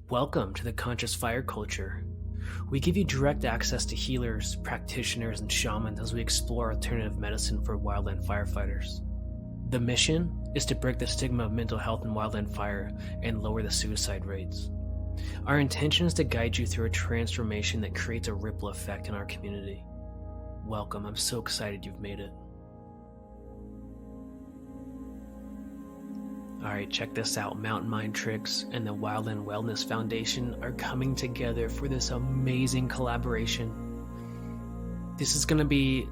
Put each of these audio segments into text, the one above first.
Welcome to the Conscious Fire Culture. We give you direct access to healers, practitioners, and shamans as we explore alternative medicine for wildland firefighters. The mission is to break the stigma of mental health in wildland fire and lower the suicide rates. Our intention is to guide you through a transformation that creates a ripple effect in our community. Welcome. I'm so excited you've made it. Alright, check this out. Mountain Mind Tricks and the Wildland Wellness Foundation are coming together for this amazing collaboration. This is going to be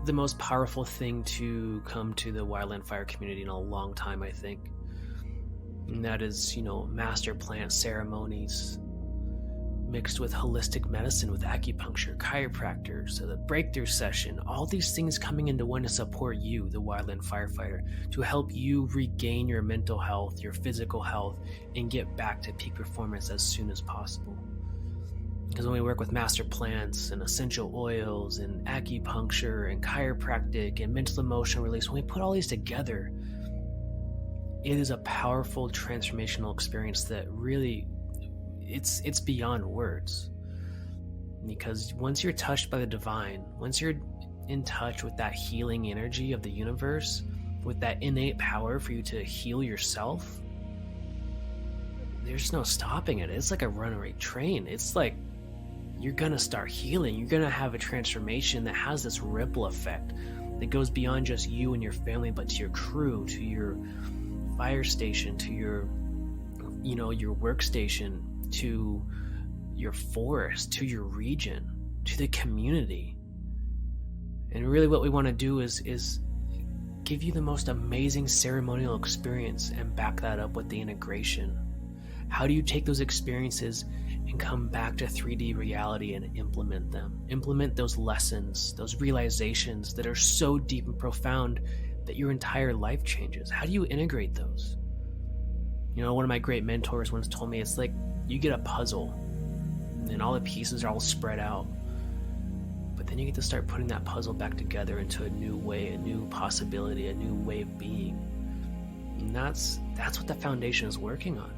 the most powerful thing to come to the wildland fire community in a long time, I think. And that is, master plant ceremonies mixed with holistic medicine, with acupuncture, chiropractors, the breakthrough session, all these things coming into one to support you, the wildland firefighter, to help you regain your mental health, your physical health, and get back to peak performance as soon as possible. Because when we work with master plants and essential oils and acupuncture and chiropractic and mental emotional release, when we put all these together, it is a powerful transformational experience that really it's beyond words. Because once you're touched by the divine, once you're in touch with that healing energy of the universe, with that innate power for you to heal yourself, there's no stopping it. It's like a runaway train. It's like you're gonna start healing. You're gonna have a transformation that has this ripple effect that goes beyond just you and your family, but to your crew, to your fire station, to your workstation, to your forest, to your region, to the community. And really what we want to do is give you the most amazing ceremonial experience and back that up with the integration. How do you take those experiences and come back to 3D reality and implement them? Implement those lessons, those realizations that are so deep and profound that your entire life changes. How do you integrate those? One of my great mentors once told me, it's like you get a puzzle and all the pieces are all spread out, but then you get to start putting that puzzle back together into a new way, a new possibility, a new way of being. And that's what the foundation is working on.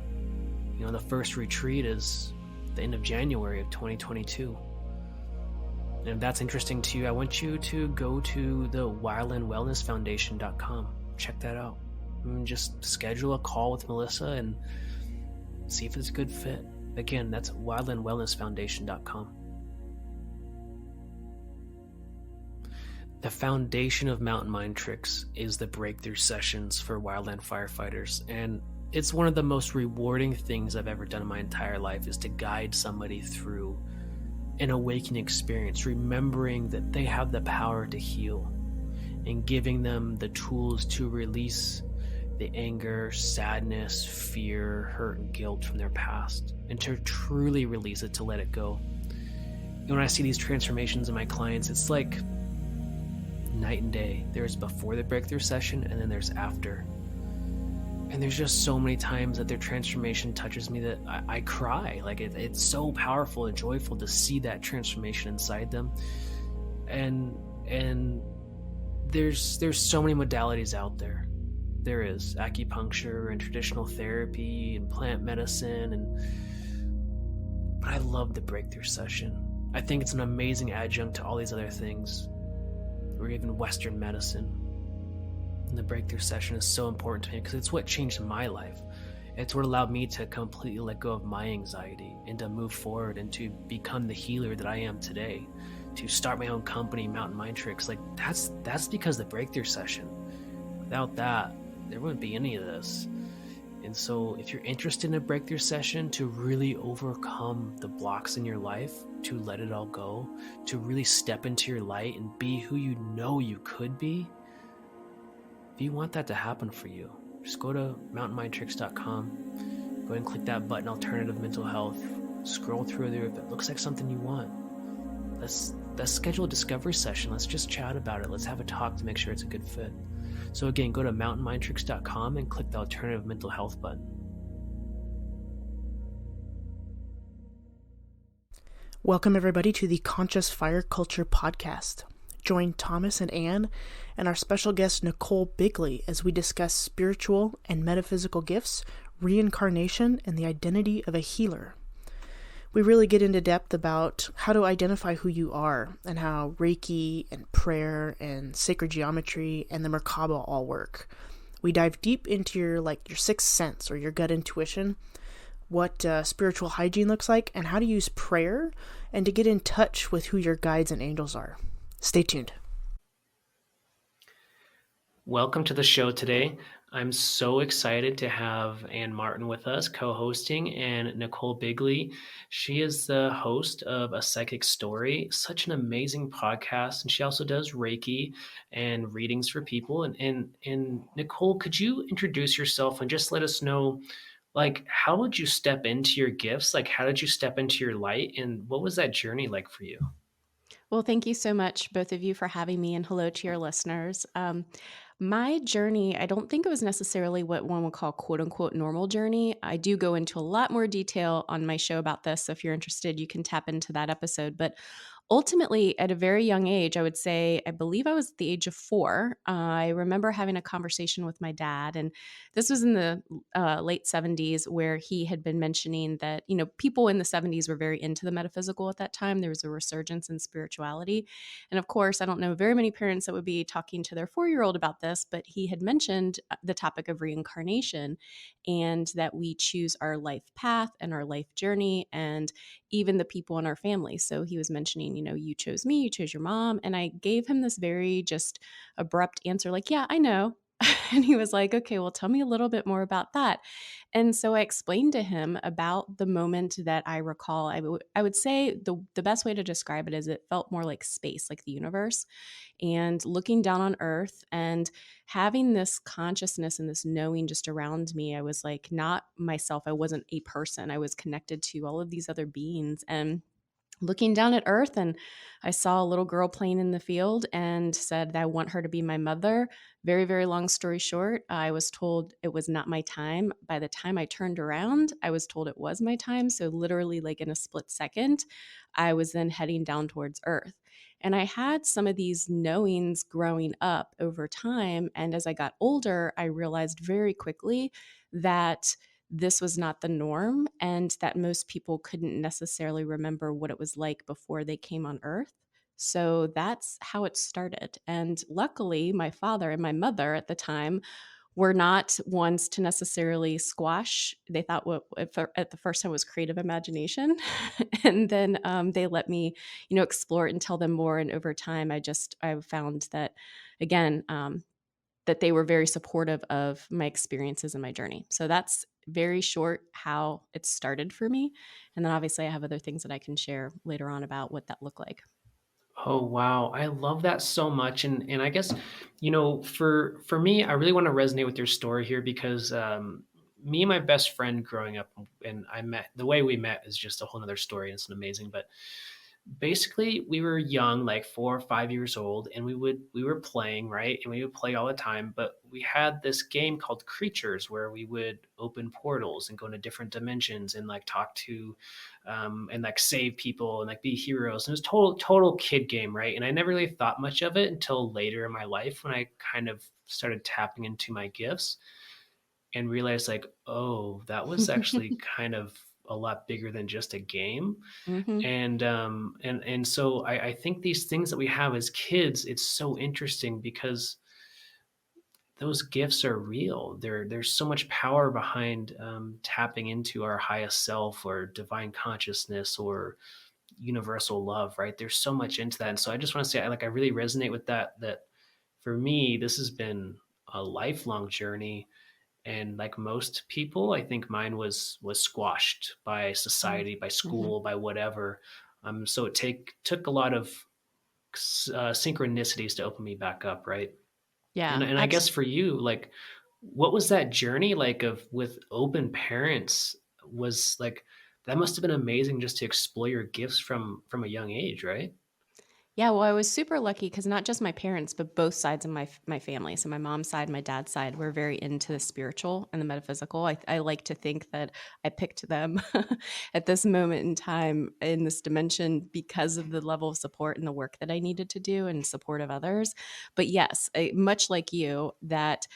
The first retreat is the end of January of 2022. And if that's interesting to you, I want you to go to the wildlandwellnessfoundation.com. Check that out. And just schedule a call with Melissa and see if it's a good fit. Again, that's wildlandwellnessfoundation.com. The foundation of Mountain Mind Tricks is the breakthrough sessions for wildland firefighters, and it's one of the most rewarding things I've ever done in my entire life, is to guide somebody through an awakening experience, remembering that they have the power to heal and giving them the tools to release the anger, sadness, fear, hurt, and guilt from their past, and to truly release it, to let it go. When I see these transformations in my clients, it's like night and day. There's before the breakthrough session, and then there's after. And there's just so many times that their transformation touches me that I cry. Like it's so powerful and joyful to see that transformation inside them. And there's so many modalities out there. There is acupuncture and traditional therapy and plant medicine, but I love the breakthrough session. I think it's an amazing adjunct to all these other things, or even Western medicine. And the breakthrough session is so important to me because it's what changed my life. It's what allowed me to completely let go of my anxiety and to move forward and to become the healer that I am today, to start my own company, Mountain Mind Tricks. Like that's because of the breakthrough session. Without that, there wouldn't be any of this. And so if you're interested in a breakthrough session to really overcome the blocks in your life, to let it all go, to really step into your light and be who you know you could be, if you want that to happen for you, just go to mountainmindtricks.com, go ahead and click that button, Alternative Mental Health, scroll through there. If it looks like something you want, let's schedule a discovery session. Let's just chat about it. Let's have a talk to make sure it's a good fit. So again, go to mountainmindtricks.com and click the Alternative Mental Health button. Welcome everybody to the Conscious Fire Culture podcast. Join Thomas and Anne and our special guest Nichole Bigley as we discuss spiritual and metaphysical gifts, reincarnation, and the identity of a healer. We really get into depth about how to identify who you are and how Reiki and prayer and sacred geometry and the merkaba all work. We dive deep into your sixth sense or your gut intuition, what spiritual hygiene looks like, and how to use prayer and to get in touch with who your guides and angels are. Stay tuned. Welcome to the show today. I'm so excited to have Ann Martin with us, co-hosting, and Nichole Bigley. She is the host of A Psychic Story, such an amazing podcast, and she also does Reiki and readings for people. And Nichole, could you introduce yourself and just let us know, like, how would you step into your gifts? Like, how did you step into your light, and what was that journey like for you? Well, thank you so much, both of you, for having me, and hello to your listeners. My journey, I don't think it was necessarily what one would call quote unquote normal journey. I do go into a lot more detail on my show about this. So if you're interested, you can tap into that episode. But ultimately, at a very young age, I would say, I believe I was at the age of 4. I remember having a conversation with my dad, and this was in the late 70s, where he had been mentioning that, people in the 70s were very into the metaphysical at that time. There was a resurgence in spirituality. And of course, I don't know very many parents that would be talking to their 4-year-old about this, but he had mentioned the topic of reincarnation and that we choose our life path and our life journey and even the people in our family. So he was mentioning, you chose me, you chose your mom. And I gave him this very just abrupt answer, like, yeah, I know. And he was like, okay, well, tell me a little bit more about that. And so I explained to him about the moment that I recall. I would say the best way to describe it is it felt more like space, like the universe, and looking down on earth and having this consciousness and this knowing just around me. I was like not myself. I wasn't a person. I was connected to all of these other beings, and looking down at earth, and I saw a little girl playing in the field and said that I want her to be my mother. Very, very long story short, I was told it was not my time. By the time I turned around, I was told it was my time. So literally, like in a split second, I was then heading down towards earth. And I had some of these knowings growing up over time. And as I got older, I realized very quickly that this was not the norm and that most people couldn't necessarily remember what it was like before they came on earth. So that's how it started. And luckily, my father and my mother at the time were not ones to necessarily squash. They thought what at the first time was creative imagination. And then they let me, explore it and tell them more. And over time, I found that, again, that they were very supportive of my experiences and my journey. So that's very short how it started for me. And then obviously I have other things that I can share later on about what that looked like. Oh wow, I love that so much, and I guess for me, I really want to resonate with your story here because me and my best friend growing up, and I met the way we met is just a whole nother story, and it's amazing. But basically we were young, like 4 or 5 years old, and we were playing, right, and we would play all the time, but we had this game called Creatures where we would open portals and go into different dimensions and like talk to and like save people and like be heroes. And it was total kid game, right? And I never really thought much of it until later in my life when I kind of started tapping into my gifts and realized like, oh, that was actually kind of a lot bigger than just a game. Hmm. And so I think these things that we have as kids, it's so interesting because those gifts are real. There's so much power behind tapping into our highest self or divine consciousness or universal love, right? There's so much into that. And so I just want to say, I really resonate with that, that for me, this has been a lifelong journey. And like most people, I think mine was squashed by society, by Hmm. school, by whatever. So it took a lot of synchronicities to open me back up, right? Yeah, And I guess for you, like, what was that journey like of with open parents? Was like that must have been amazing just to explore your gifts from a young age, right? Yeah, well, I was super lucky because not just my parents, but both sides of my family. So my mom's side, my dad's side, were very into the spiritual and the metaphysical. I like to think that I picked them at this moment in time in this dimension because of the level of support and the work that I needed to do and support of others. But yes, much like you, that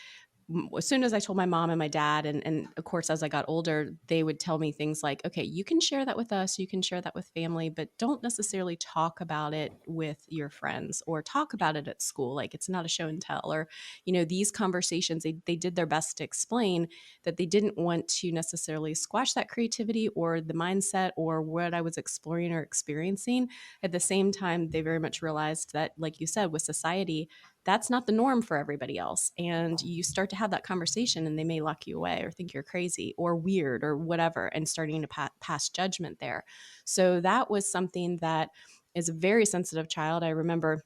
as soon as I told my mom and my dad, and of course, as I got older, they would tell me things like, okay, you can share that with us, you can share that with family, but don't necessarily talk about it with your friends or talk about it at school. Like it's not a show and tell, or, these conversations, they did their best to explain that they didn't want to necessarily squash that creativity or the mindset or what I was exploring or experiencing. At the same time, they very much realized that, like you said, with society, that's not the norm for everybody else. And you start to have that conversation and they may lock you away or think you're crazy or weird or whatever, and starting to pass judgment there. So that was something that, as a very sensitive child, I remember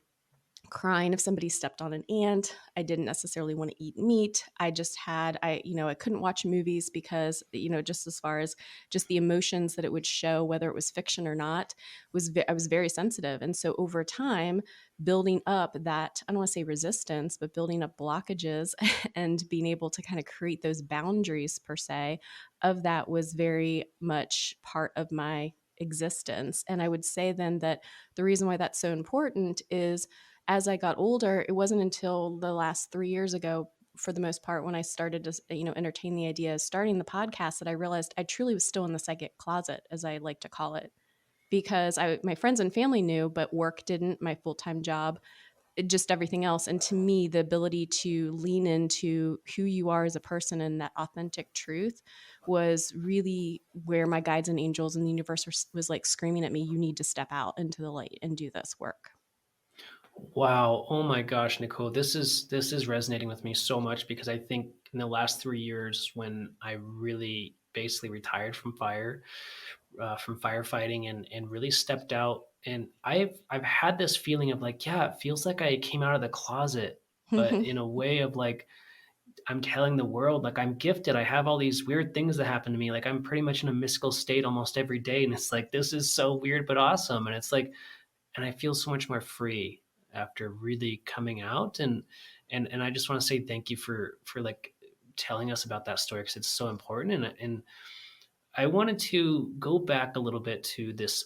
crying if somebody stepped on an ant. I didn't necessarily want to eat meat. I just had, I couldn't watch movies because, just as far as just the emotions that it would show, whether it was fiction or not, I was very sensitive. And so over time, building up that, I don't want to say resistance, but building up blockages and being able to kind of create those boundaries per se of that was very much part of my existence. And I would say then that the reason why that's so important is, as I got older, it wasn't until the last 3 years ago, for the most part, when I started to, entertain the idea of starting the podcast, that I realized I truly was still in the psychic closet, as I like to call it, because my friends and family knew, but work didn't, my full-time job, just everything else. And to me, the ability to lean into who you are as a person and that authentic truth was really where my guides and angels in the universe was like screaming at me, you need to step out into the light and do this work. Wow. Oh my gosh, Nicole, this is resonating with me so much because I think in the last 3 years when I really basically retired from firefighting and really stepped out, and I've had this feeling of like, yeah, it feels like I came out of the closet, but in a way of like I'm telling the world like I'm gifted. I have all these weird things that happen to me. Like I'm pretty much in a mystical state almost every day, and it's like this is so weird but awesome, and it's like and I feel so much more free after really coming out and I just want to say thank you for like telling us about that story because it's so important and I wanted to go back a little bit to this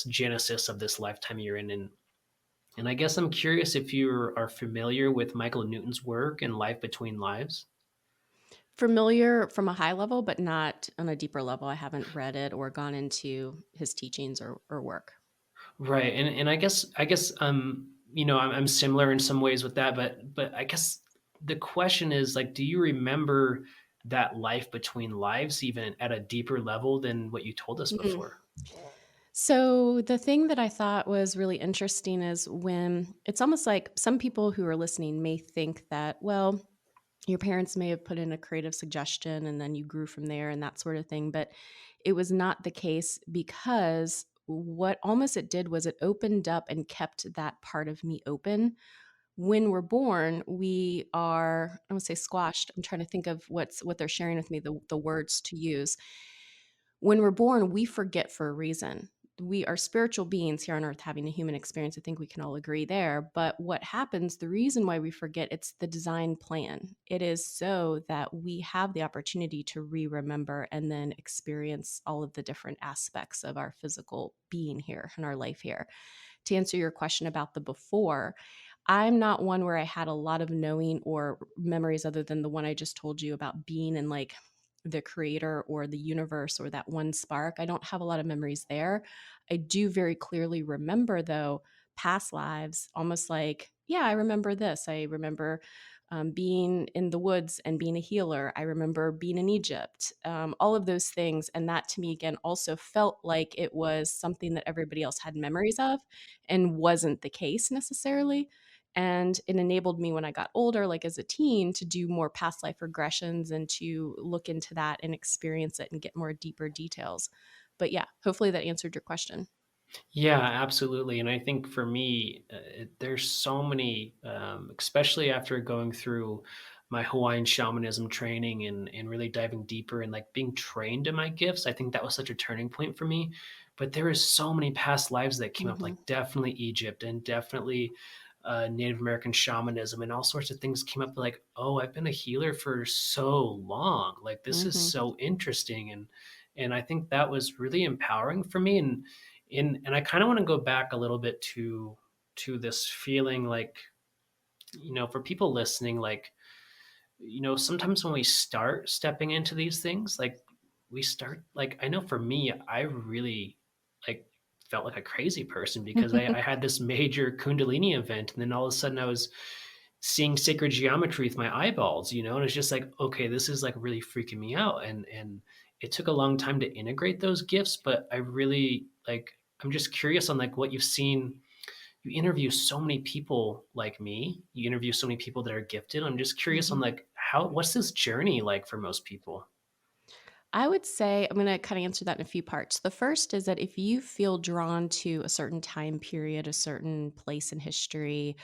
genesis of this lifetime you're in and I guess I'm curious if you are familiar with Michael Newton's work and Life Between Lives. Familiar from a high level, but not on a deeper level. I haven't read it or gone into his teachings or work. Right, and I guess I'm similar in some ways with that, but I guess the question is like, do you remember that life between lives even at a deeper level than what you told us Mhm. before? So, the thing that I thought was really interesting is when it's almost like some people who are listening may think that, well, your parents may have put in a creative suggestion and then you grew from there and that sort of thing. But it was not the case, because what almost it did was it opened up and kept that part of me open. When we're born, we are, I would say squashed. I'm trying to think of what they're sharing with me, the words to use. When we're born, we forget for a reason. We are spiritual beings here on earth having a human experience. I think we can all agree there. But what happens, the reason why we forget, it's the design plan. It is so that we have the opportunity to remember and then experience all of the different aspects of our physical being here and our life here. To answer your question about the before, I'm not one where I had a lot of knowing or memories other than the one I just told you about being in like the creator or the universe or that one spark. I don't have a lot of memories there. I do very clearly remember, though, past lives, almost like, yeah, I remember this. I remember being in the woods and being a healer. I remember being in Egypt, all of those things. And that to me, again, also felt like it was something that everybody else had memories of and wasn't the case necessarily. And it enabled me when I got older, like as a teen, to do more past life regressions and to look into that and experience it and get more deeper details. But yeah, hopefully that answered your question. Yeah, absolutely. And I think for me, there's so many, especially after going through my Hawaiian shamanism training and really diving deeper and like being trained in my gifts. I think that was such a turning point for me. But there is so many past lives that came up, Hmm. like definitely Egypt and definitely Native American shamanism and all sorts of things came up like, oh, I've been a healer for so long. Like this is Hmm. so interesting. And I think that was really empowering for me. And I kind of want to go back a little bit to this feeling like, for people listening, like sometimes when we start stepping into these things, like we start, like, I know for me, I really like felt like a crazy person because I had this major Kundalini event, and then all of a sudden I was seeing sacred geometry with my eyeballs, and it's just like, okay, this is like really freaking me out. And it took a long time to integrate those gifts, but I really like, I'm just curious on like what you've seen. You interview so many people like me. You interview so many people that are gifted. I'm just curious on Mhm. like what's this journey like for most people? I would say I'm going to kind of answer that in a few parts. The first is that if you feel drawn to a certain time period, a certain place in history,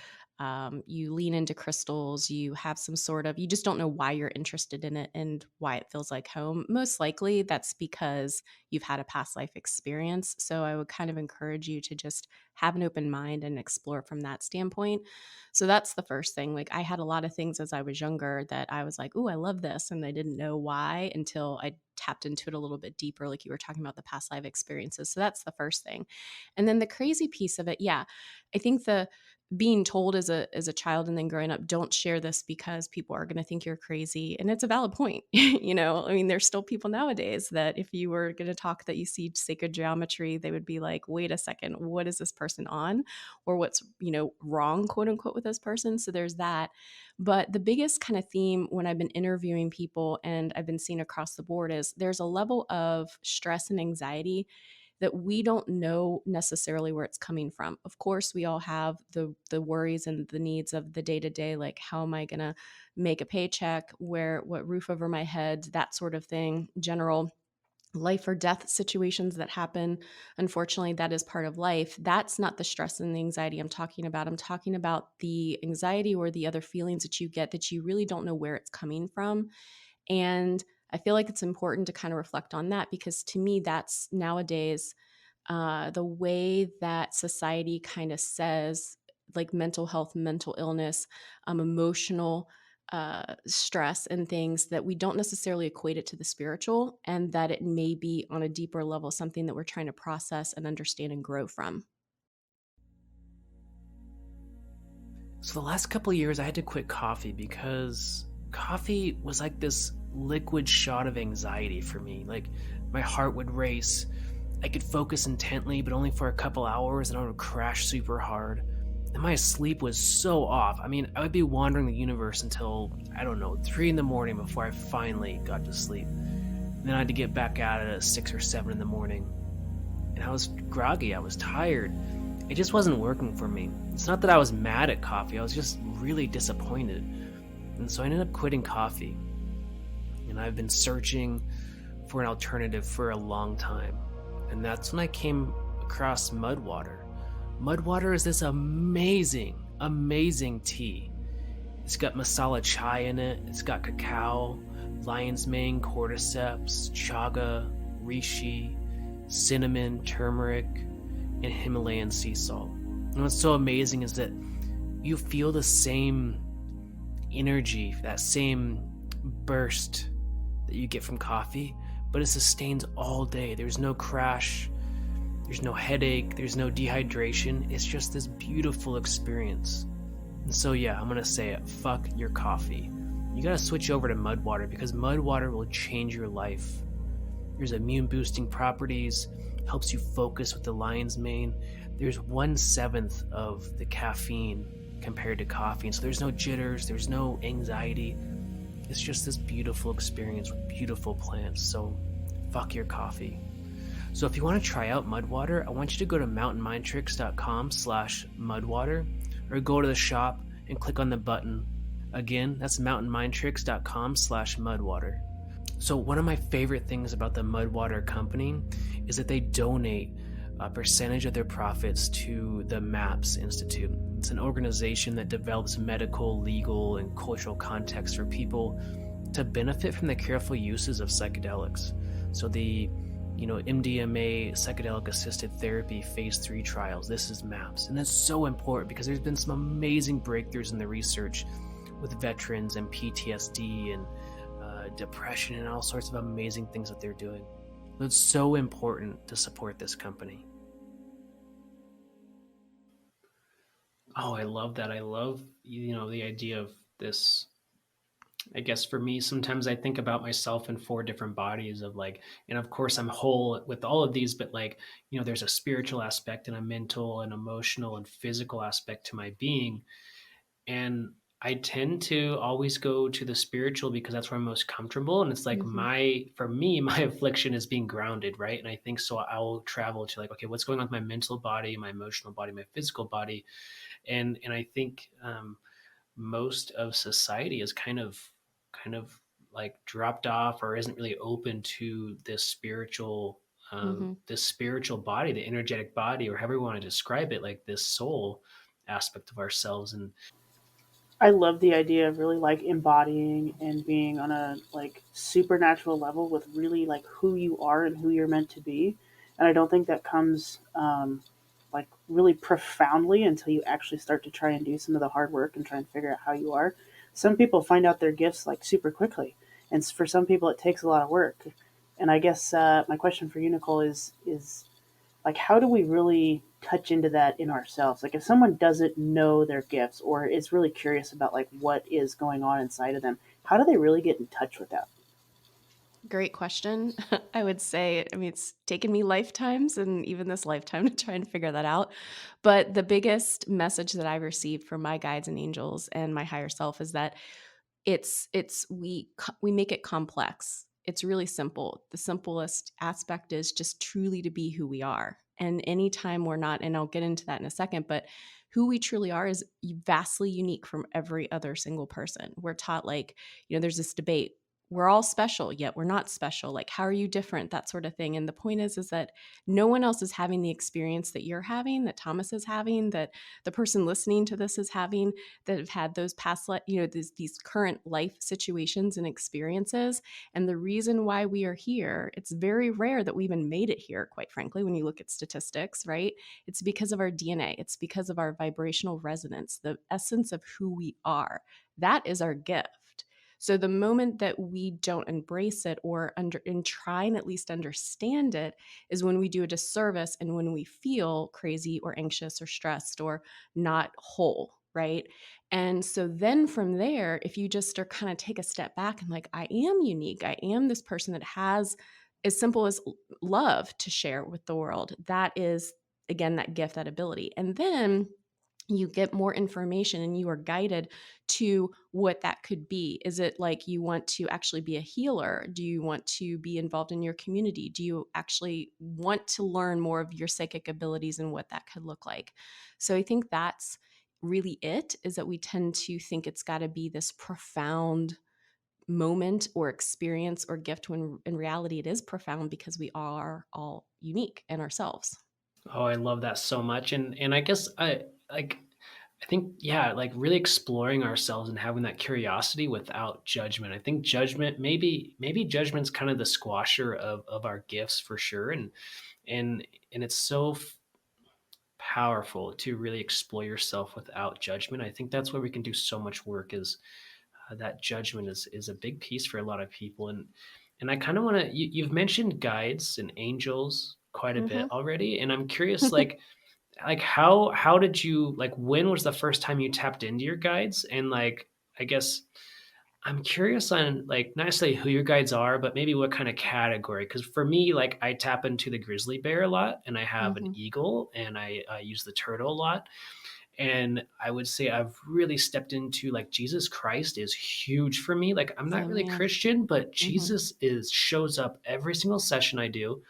you lean into crystals, you have some sort of, you just don't know why you're interested in it and why it feels like home. Most likely that's because you've had a past life experience. So I would kind of encourage you to just have an open mind and explore from that standpoint. So that's the first thing. Like I had a lot of things as I was younger that I was like, "Ooh, I love this." And I didn't know why until I tapped into it a little bit deeper, like you were talking about the past life experiences. So that's the first thing. And then the crazy piece of it, yeah, I think the being told as a child and then growing up, don't share this because people are going to think you're crazy. And it's a valid point. I mean, there's still people nowadays that if you were going to talk that you see sacred geometry, they would be like, wait a second, what is this person on? Or what's, wrong, quote unquote, with this person. So there's that. But the biggest kind of theme when I've been interviewing people and I've been seeing across the board is there's a level of stress and anxiety that we don't know necessarily where it's coming from. Of course, we all have the worries and the needs of the day to day, like how am I going to make a paycheck, what roof over my head, that sort of thing, general life or death situations that happen. Unfortunately, that is part of life. That's not the stress and the anxiety I'm talking about. I'm talking about the anxiety or the other feelings that you get that you really don't know where it's coming from. And I feel like it's important to kind of reflect on that because to me, that's nowadays the way that society kind of says like mental health, mental illness, emotional stress and things that we don't necessarily equate it to the spiritual and that it may be on a deeper level, something that we're trying to process and understand and grow from. So the last couple of years I had to quit coffee because coffee was like this liquid shot of anxiety for me. Like my heart would race. I could focus intently, but only for a couple hours, and I would crash super hard. And my sleep was so off. I mean, I would be wandering the universe until, I don't know, 3 in the morning before I finally got to sleep. And then I had to get back at it at 6 or 7 in the morning. And I was groggy, I was tired. It just wasn't working for me. It's not that I was mad at coffee, I was just really disappointed. And so I ended up quitting coffee. And I've been searching for an alternative for a long time. And that's when I came across mud water. Mud water is this amazing, amazing tea. It's got masala chai in it, it's got cacao, lion's mane, cordyceps, chaga, reishi, cinnamon, turmeric, and Himalayan sea salt. And what's so amazing is that you feel the same energy, that same burst that you get from coffee, but it sustains all day. There's no crash, there's no headache, there's no dehydration. It's just this beautiful experience. And so yeah, I'm gonna say it, fuck your coffee. You gotta switch over to mud water because mud water will change your life. There's immune boosting properties, helps you focus with the lion's mane. There's 1/7 of the caffeine compared to coffee, and so there's no jitters, there's no anxiety. It's just this beautiful experience with beautiful plants. So fuck your coffee. So if you want to try out Mudwater, I want you to go to mountainmindtricks.com/mudwater or go to the shop and click on the button. Again, that's mountainmindtricks.com/mudwater. So one of my favorite things about the Mudwater company is that they donate a percentage of their profits to the MAPS Institute. It's an organization that develops medical, legal, and cultural context for people to benefit from the careful uses of psychedelics. So the MDMA psychedelic assisted therapy phase 3 trials, this is MAPS. And that's so important because there's been some amazing breakthroughs in the research with veterans and PTSD and depression and all sorts of amazing things that they're doing. It's so important to support this company. Oh, I love that. I love, the idea of this I guess for me, sometimes I think about myself in four different bodies of like, and of course I'm whole with all of these, but like, there's a spiritual aspect and a mental and emotional and physical aspect to my being. And I tend to always go to the spiritual because that's where I'm most comfortable. And it's like Hmm. for me, my affliction is being grounded, right? And I think so I'll travel to like, okay, what's going on with my mental body, my emotional body, my physical body. And I think most of society is kind of like dropped off or isn't really open to Hmm. this spiritual body, the energetic body, or however we want to describe it, like this soul aspect of ourselves. And I love the idea of really like embodying and being on a like supernatural level with really like who you are and who you're meant to be. And I don't think that comes like really profoundly until you actually start to try and do some of the hard work and try and figure out how you are. Some people find out their gifts like super quickly, and for some people it takes a lot of work. And I guess my question for you, Nicole, is like how do we really touch into that in ourselves? Like if someone doesn't know their gifts or is really curious about like what is going on inside of them, how do they really get in touch with that? Great question. I would say, I mean, it's taken me lifetimes and even this lifetime to try and figure that out. But the biggest message that I've received from my guides and angels and my higher self is that we make it complex. It's really simple. The simplest aspect is just truly to be who we are. And anytime we're not, and I'll get into that in a second, but who we truly are is vastly unique from every other single person. We're taught like, there's this debate. We're all special, yet we're not special. Like, how are you different? That sort of thing. And the point is that no one else is having the experience that you're having, that Thomas is having, that the person listening to this is having, that have had those past, these current life situations and experiences. And the reason why we are here, it's very rare that we even made it here, quite frankly, when you look at statistics, right? It's because of our DNA, it's because of our vibrational resonance, the essence of who we are. That is our gift. So the moment that we don't embrace it or and try and at least understand it is when we do a disservice and when we feel crazy or anxious or stressed or not whole, right? And so then from there, if you just are kind of take a step back and like, I am unique, I am this person that has as simple as love to share with the world. That is, again, that gift, that ability. And then you get more information and you are guided to what that could be. Is it like you want to actually be a healer? Do you want to be involved in your community? Do you actually want to learn more of your psychic abilities and what that could look like? So I think that's really it, is that we tend to think it's got to be this profound moment or experience or gift when in reality it is profound because we are all unique in ourselves. oh, I love that so much. And I guess I think, yeah, like really exploring ourselves and having that curiosity without judgment. I think judgment, maybe judgment's kind of the squasher of our gifts for sure. And it's so powerful to really explore yourself without judgment. I think that's where we can do so much work is that judgment is a big piece for a lot of people. And I kind of want to, you've mentioned guides and angels quite a bit Mhm. already. And I'm curious, like how did you like when was the first time you tapped into your guides? And like I guess I'm curious on like not necessarily who your guides are, but maybe what kind of category. Because for me, like I tap into the grizzly bear a lot, and I have an Mhm. eagle, and I use the turtle a lot. And I would say I've really stepped into like Jesus Christ is huge for me. Like I'm not Same really here. Christian, but Mhm. Jesus is shows up every single session I do,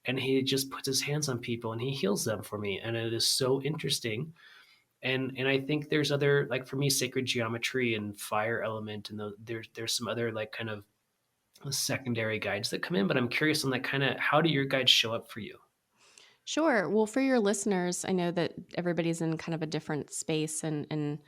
and he just puts his hands on people and he heals them for me, and it is so interesting. And I think there's other like for me sacred geometry and fire element and there's some other like kind of secondary guides that come in, but I'm curious on like kind of how do your guides show up for you? Sure. Well, for your listeners, I know that everybody's in kind of a different space and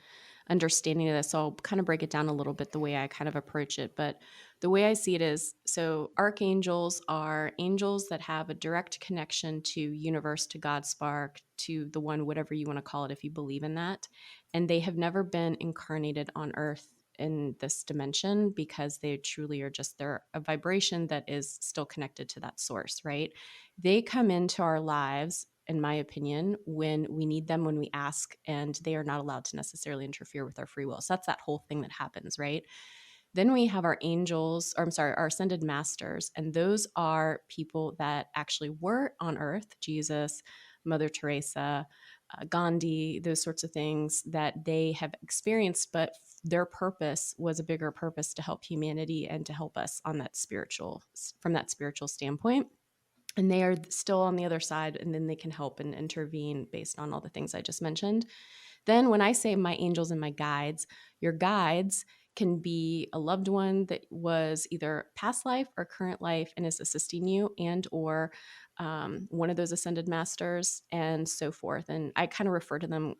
understanding of this. So I'll kind of break it down a little bit the way I kind of approach it. But the way I see it is so archangels are angels that have a direct connection to universe, to God's spark, to the one, whatever you want to call it, if you believe in that. And they have never been incarnated on earth in this dimension because they truly are just they're a vibration that is still connected to that source, right? They come into our lives, in my opinion, when we need them, when we ask, and they are not allowed to necessarily interfere with our free will. So that's that whole thing that happens, right? Then we have our angels, or I'm sorry, our ascended masters. And those are people that actually were on earth, Jesus, Mother Teresa, Gandhi, those sorts of things that they have experienced, but their purpose was a bigger purpose to help humanity and to help us on that spiritual, from that spiritual standpoint. And they are still on the other side, and then they can help and intervene based on all the things I just mentioned. Then when I say my angels and my guides, your guides can be a loved one that was either past life or current life and is assisting you, and or one of those ascended masters and so forth. And I kind of refer to them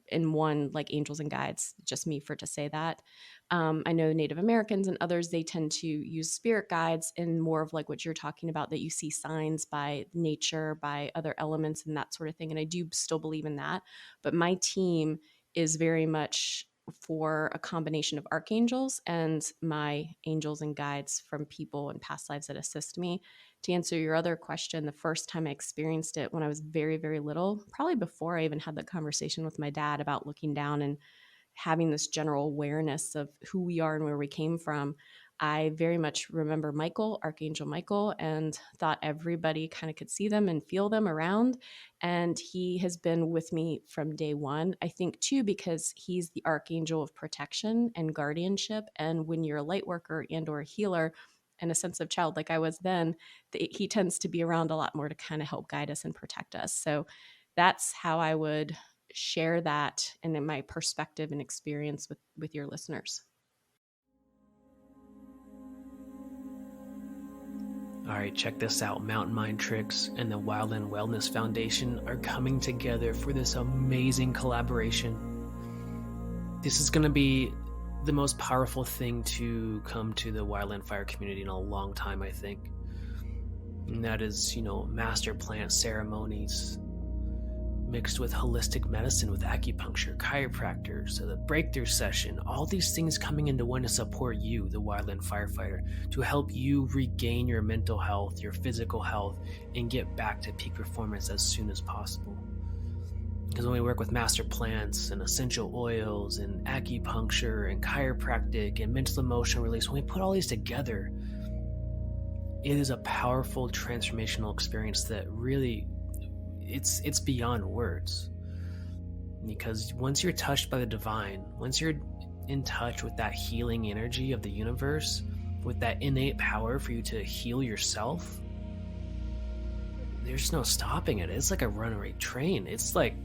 in one, like angels and guides, just me for to say that. I know Native Americans and others, they tend to use spirit guides in more of like what you're talking about, that you see signs by nature, by other elements and that sort of thing. And I do still believe in that. But my team is very much for a combination of archangels and my angels and guides from people and past lives that assist me. To answer your other question, the first time I experienced it when I was very, very little, probably before I even had the conversation with my dad about looking down and having this general awareness of who we are and where we came from, I very much remember Michael, Archangel Michael, and thought everybody kind of could see them and feel them around. And he has been with me from day one. I think, too, because he's the archangel of protection and guardianship. And when you're a light worker and or a healer and a sensitive child like I was then, he tends to be around a lot more to kind of help guide us and protect us. So that's how I would share that and in my perspective and experience with your listeners. All right, check this out. Mountain Mind Tricks and the Wildland Wellness Foundation are coming together for this amazing collaboration. This is going to be the most powerful thing to come to the wildland fire community in a long time, I think. And that is, master plant ceremonies mixed with holistic medicine, with acupuncture, chiropractors, the breakthrough session, all these things coming into one to support you, the wildland firefighter, to help you regain your mental health, your physical health, and get back to peak performance as soon as possible. Because when we work with master plants and essential oils and acupuncture and chiropractic and mental emotional release, when we put all these together, it is a powerful transformational experience that really, it's beyond words. Because once you're touched by the divine, once you're in touch with that healing energy of the universe, with that innate power for you to heal yourself, there's no stopping it. It's like a runaway train. It's like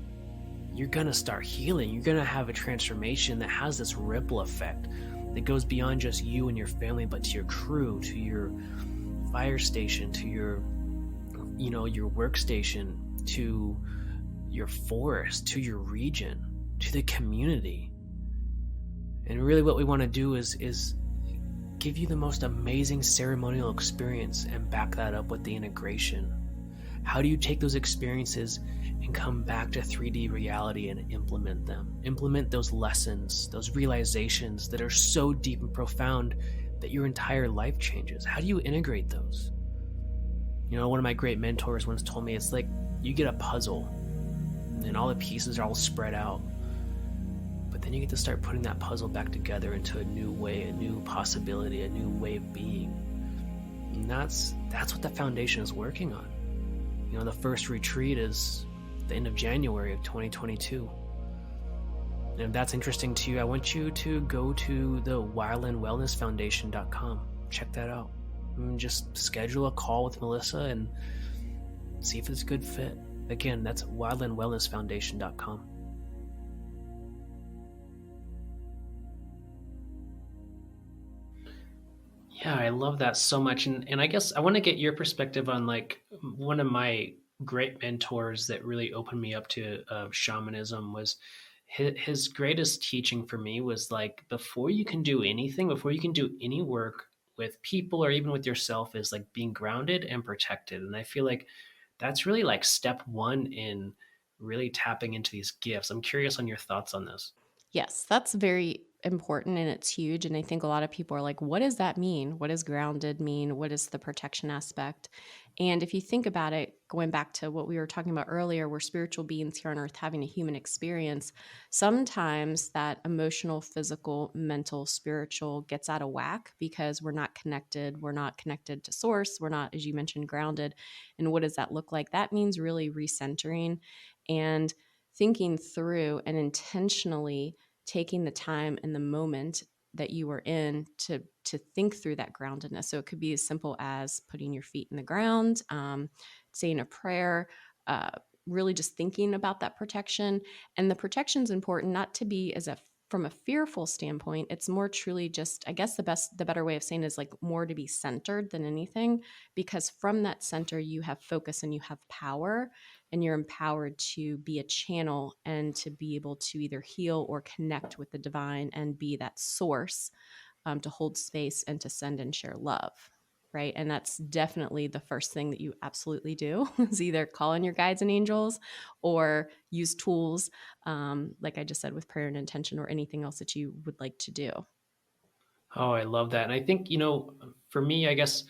you're gonna start healing. You're gonna have a transformation that has this ripple effect that goes beyond just you and your family, but to your crew, to your fire station, to your workstation, to your forest, to your region, to the community. And really what we want to do is give you the most amazing ceremonial experience and back that up with the integration. How do you take those experiences and come back to 3D reality and implement them? Implement those lessons, those realizations that are so deep and profound that your entire life changes. How do you integrate those? One of my great mentors once told me, it's like you get a puzzle and all the pieces are all spread out, but then you get to start putting that puzzle back together into a new way, a new possibility, a new way of being. And that's what the foundation is working on. The first retreat is the end of January of 2022. And if that's interesting to you, I want you to go to the wildlandwellnessfoundation.com. Check that out. And just schedule a call with Melissa and see if it's a good fit. Again, that's wildlandwellnessfoundation.com. Yeah, I love that so much. And I guess I want to get your perspective on, like, one of my great mentors that really opened me up to shamanism was his greatest teaching for me was, like, before you can do anything, before you can do any work with people or even with yourself, is like being grounded and protected. And I feel like that's really like step one in really tapping into these gifts. I'm curious on your thoughts on this. Yes, that's very important and it's huge. And I think a lot of people are like, what does that mean? What does grounded mean? What is the protection aspect? And if you think about it, going back to what we were talking about earlier, we're spiritual beings here on earth having a human experience. Sometimes that emotional, physical, mental, spiritual gets out of whack because we're not connected. We're not connected to source. We're not, as you mentioned, grounded. And what does that look like? That means really recentering and thinking through and intentionally taking the time and the moment that you were in to think through that groundedness. So it could be as simple as putting your feet in the ground, saying a prayer, uh, really just thinking about that protection. And the protection is important not to be as a from a fearful standpoint. It's more truly just, I guess the better way of saying it is like more to be centered than anything, because from that center you have focus and you have power, and you're empowered to be a channel and to be able to either heal or connect with the divine and be that source, to hold space and to send and share love. Right. And that's definitely the first thing that you absolutely do is either call in your guides and angels or use tools, like I just said, with prayer and intention or anything else that you would like to do. Oh, I love that. And I think, for me, I guess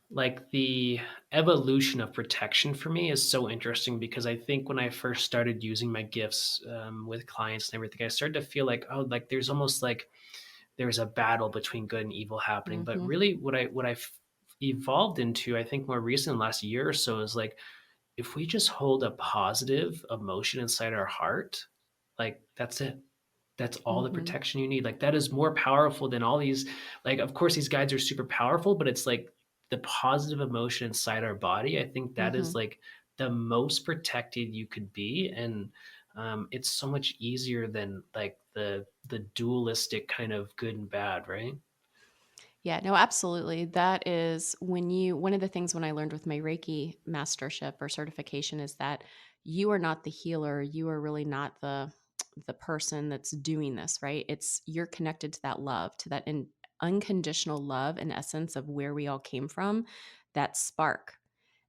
like the evolution of protection for me is so interesting because I think when I first started using my gifts with clients and everything, I started to feel like, oh, like there's almost like there's a battle between good and evil happening. But Mm-hmm. really, what I've evolved into, I think more recent last year or so, is like if we just hold a positive emotion inside our heart, like that's it. That's all the Mm-hmm. protection you need. Like that is more powerful than all these, like, of course these guides are super powerful, but it's like the positive emotion inside our body. I think that Mm-hmm. is like the most protected you could be. And it's so much easier than like the dualistic kind of good and bad, right? Yeah, no, absolutely. That is one of the things when I learned with my Reiki mastership or certification is that you are not the healer. You are really not the person that's doing this, right? It's you're connected to that love, to that unconditional love and essence of where we all came from, that spark.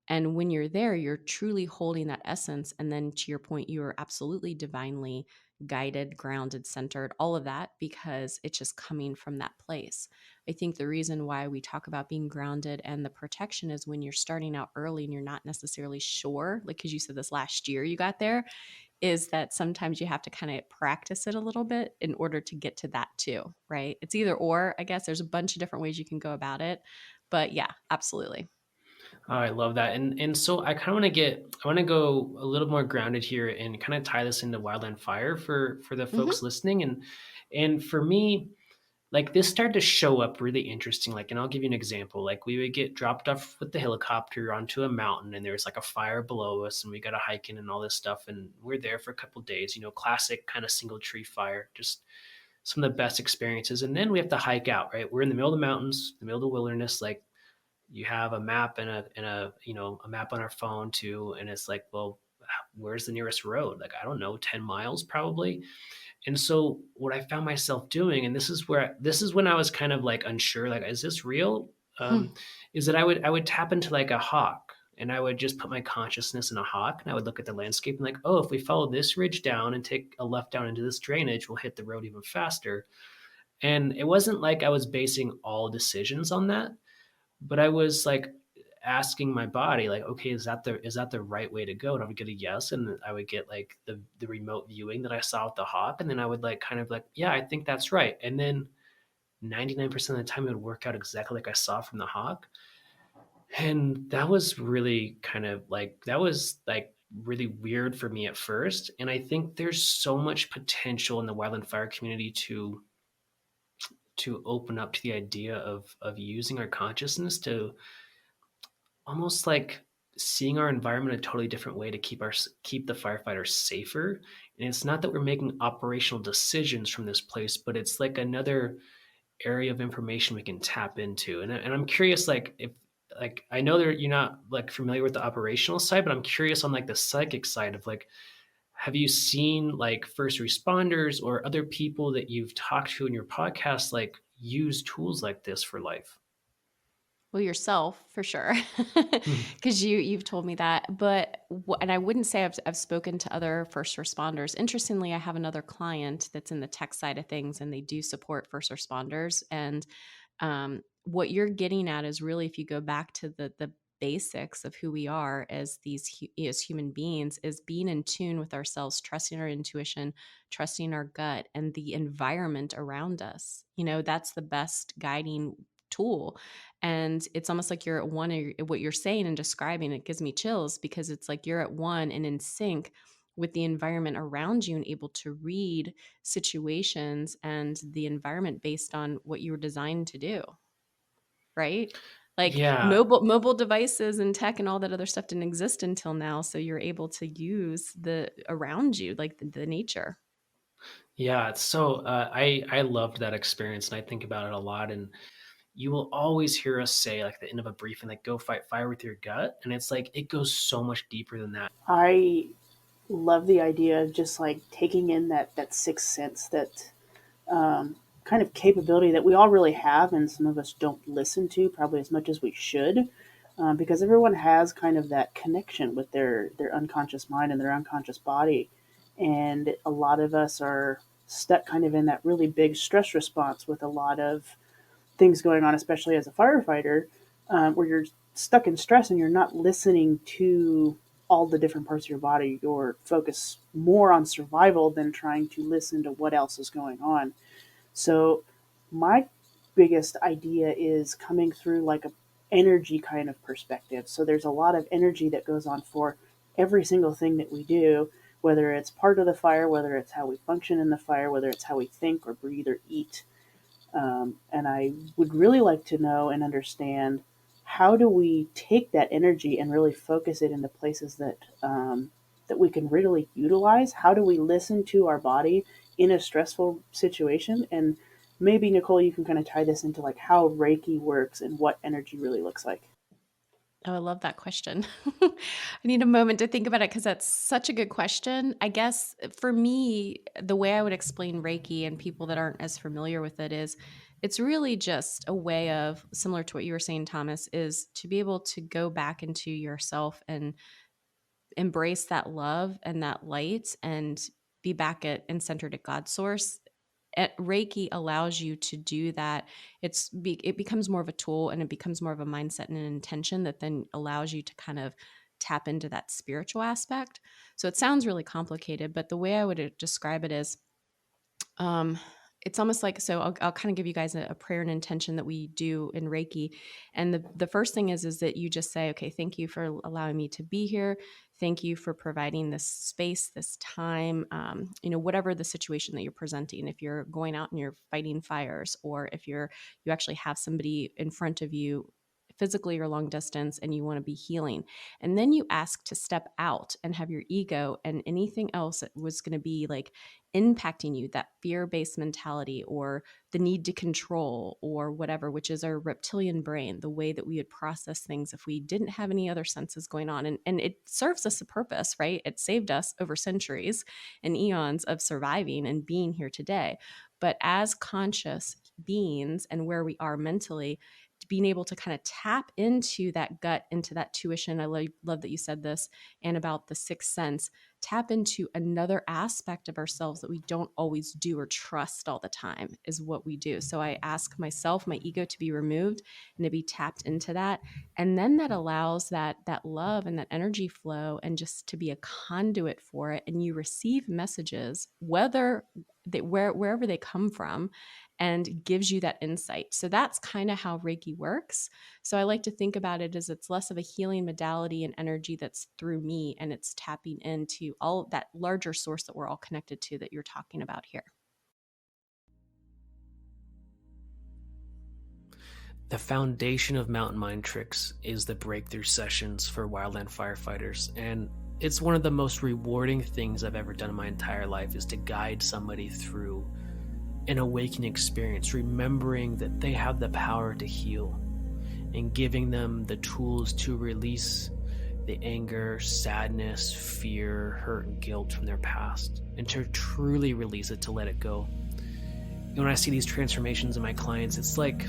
And when you're there, you're truly holding that essence. And then to your point, you are absolutely divinely guided, grounded, centered, all of that, because it's just coming from that place. I think the reason why we talk about being grounded and the protection is when you're starting out early and you're not necessarily sure, like, because you said this last year you got there, is that sometimes you have to kind of practice it a little bit in order to get to that too, right? It's either or, I guess there's a bunch of different ways you can go about it. But yeah, absolutely. Oh, I love that. And so I want to go a little more grounded here and kind of tie this into wildland fire for the folks Hmm. listening. And for me, like this started to show up really interesting. Like, and I'll give you an example. Like we would get dropped off with the helicopter onto a mountain and there's like a fire below us and we got to hike in and all this stuff. And we're there for a couple of days, classic kind of single tree fire, just some of the best experiences. And then we have to hike out, right? We're in the middle of the mountains, the middle of the wilderness. Like you have a map and a map on our phone too. And it's like, well, where's the nearest road? Like, I don't know, 10 miles probably. And so what I found myself doing, and this is when I was kind of like unsure, like, is this real? Hmm. Is that I would tap into like a hawk and I would just put my consciousness in a hawk and I would look at the landscape and like, oh, if we follow this ridge down and take a left down into this drainage, we'll hit the road even faster. And it wasn't like I was basing all decisions on that, but I was like asking my body, like, okay, is that the right way to go? And I would get a yes, and I would get like the remote viewing that I saw with the hawk, and then I would like kind of like, yeah, I think that's right. And then 99% of the time it would work out exactly like I saw from the hawk. And that was really kind of like that was like really weird for me at first. And I think there's so much potential in the wildland fire community to open up to the idea of using our consciousness to almost like seeing our environment a totally different way to keep the firefighters safer. And it's not that we're making operational decisions from this place, but it's like another area of information we can tap into. And I'm curious, like if like I know that you're not like familiar with the operational side, but I'm curious on like the psychic side of like, have you seen like first responders or other people that you've talked to in your podcast like use tools like this for life? Well, yourself for sure, Mhm. because you've told me that. But and I wouldn't say I've spoken to other first responders. Interestingly, I have another client that's in the tech side of things, and they do support first responders. And what you're getting at is really, if you go back to the basics of who we are as as human beings, is being in tune with ourselves, trusting our intuition, trusting our gut, and the environment around us. That's the best guiding tool. And it's almost like you're at one. What you're saying and describing, it gives me chills, because it's like you're at one and in sync with the environment around you, and able to read situations and the environment based on what you were designed to do, right? Like Yeah, mobile devices and tech and all that other stuff didn't exist until now, so you're able to use the around you, like the nature. yeah. It's so I loved that experience, and I think about it a lot. And you will always hear us say, like, at the end of a briefing, like, "Go fight fire with your gut," and it's like it goes so much deeper than that. I love the idea of just like taking in that sixth sense, that kind of capability that we all really have, and some of us don't listen to probably as much as we should, because everyone has kind of that connection with their unconscious mind and their unconscious body, and a lot of us are stuck kind of in that really big stress response with a lot of things going on, especially as a firefighter, where you're stuck in stress and you're not listening to all the different parts of your body. You're focused more on survival than trying to listen to what else is going on. So my biggest idea is coming through like a energy kind of perspective. So there's a lot of energy that goes on for every single thing that we do, whether it's part of the fire, whether it's how we function in the fire, whether it's how we think or breathe or eat. And I would really like to know and understand, how do we take that energy and really focus it into places that we can really utilize? How do we listen to our body in a stressful situation? And maybe Nicole, you can kind of tie this into like how Reiki works and what energy really looks like. Oh, I love that question. I need a moment to think about it, because that's such a good question. I guess for me, the way I would explain Reiki and people that aren't as familiar with it is, it's really just a way of, similar to what you were saying, Thomas, is to be able to go back into yourself and embrace that love and that light, and be back at and centered at God's source. Reiki allows you to do that. It becomes more of a tool, and it becomes more of a mindset and an intention that then allows you to kind of tap into that spiritual aspect. So it sounds really complicated, but the way I would describe it is, um, it's almost like, so I'll kind of give you guys a prayer and intention that we do in Reiki. And the first thing is that you just say, okay, thank you for allowing me to be here. Thank you for providing this space, this time, whatever the situation that you're presenting. If you're going out and you're fighting fires, or if you actually have somebody in front of you physically or long distance, and you want to be healing. And then you ask to step out and have your ego and anything else that was going to be like impacting you, that fear-based mentality, or the need to control, or whatever, which is our reptilian brain, the way that we would process things if we didn't have any other senses going on. And it serves us a purpose, right? It saved us over centuries and eons of surviving and being here today. But as conscious beings, and where we are mentally, being able to kind of tap into that gut, into that tuition. I love that you said this, and about the sixth sense, tap into another aspect of ourselves that we don't always do or trust all the time, is what we do. So I ask myself, my ego, to be removed and to be tapped into that. And then that allows that love and that energy flow, and just to be a conduit for it. And you receive messages, wherever they come from, and gives you that insight. So that's kind of how Reiki works. So I like to think about it as, it's less of a healing modality and energy that's through me, and it's tapping into all of that larger source that we're all connected to, that you're talking about here. The foundation of mountain mind tricks is the breakthrough sessions for wildland firefighters, and it's one of the most rewarding things I've ever done in my entire life, is to guide somebody through an awakening experience, remembering that they have the power to heal, and giving them the tools to release the anger, sadness, fear, hurt, and guilt from their past, and to truly release it, to let it go. When I see these transformations in my clients, it's like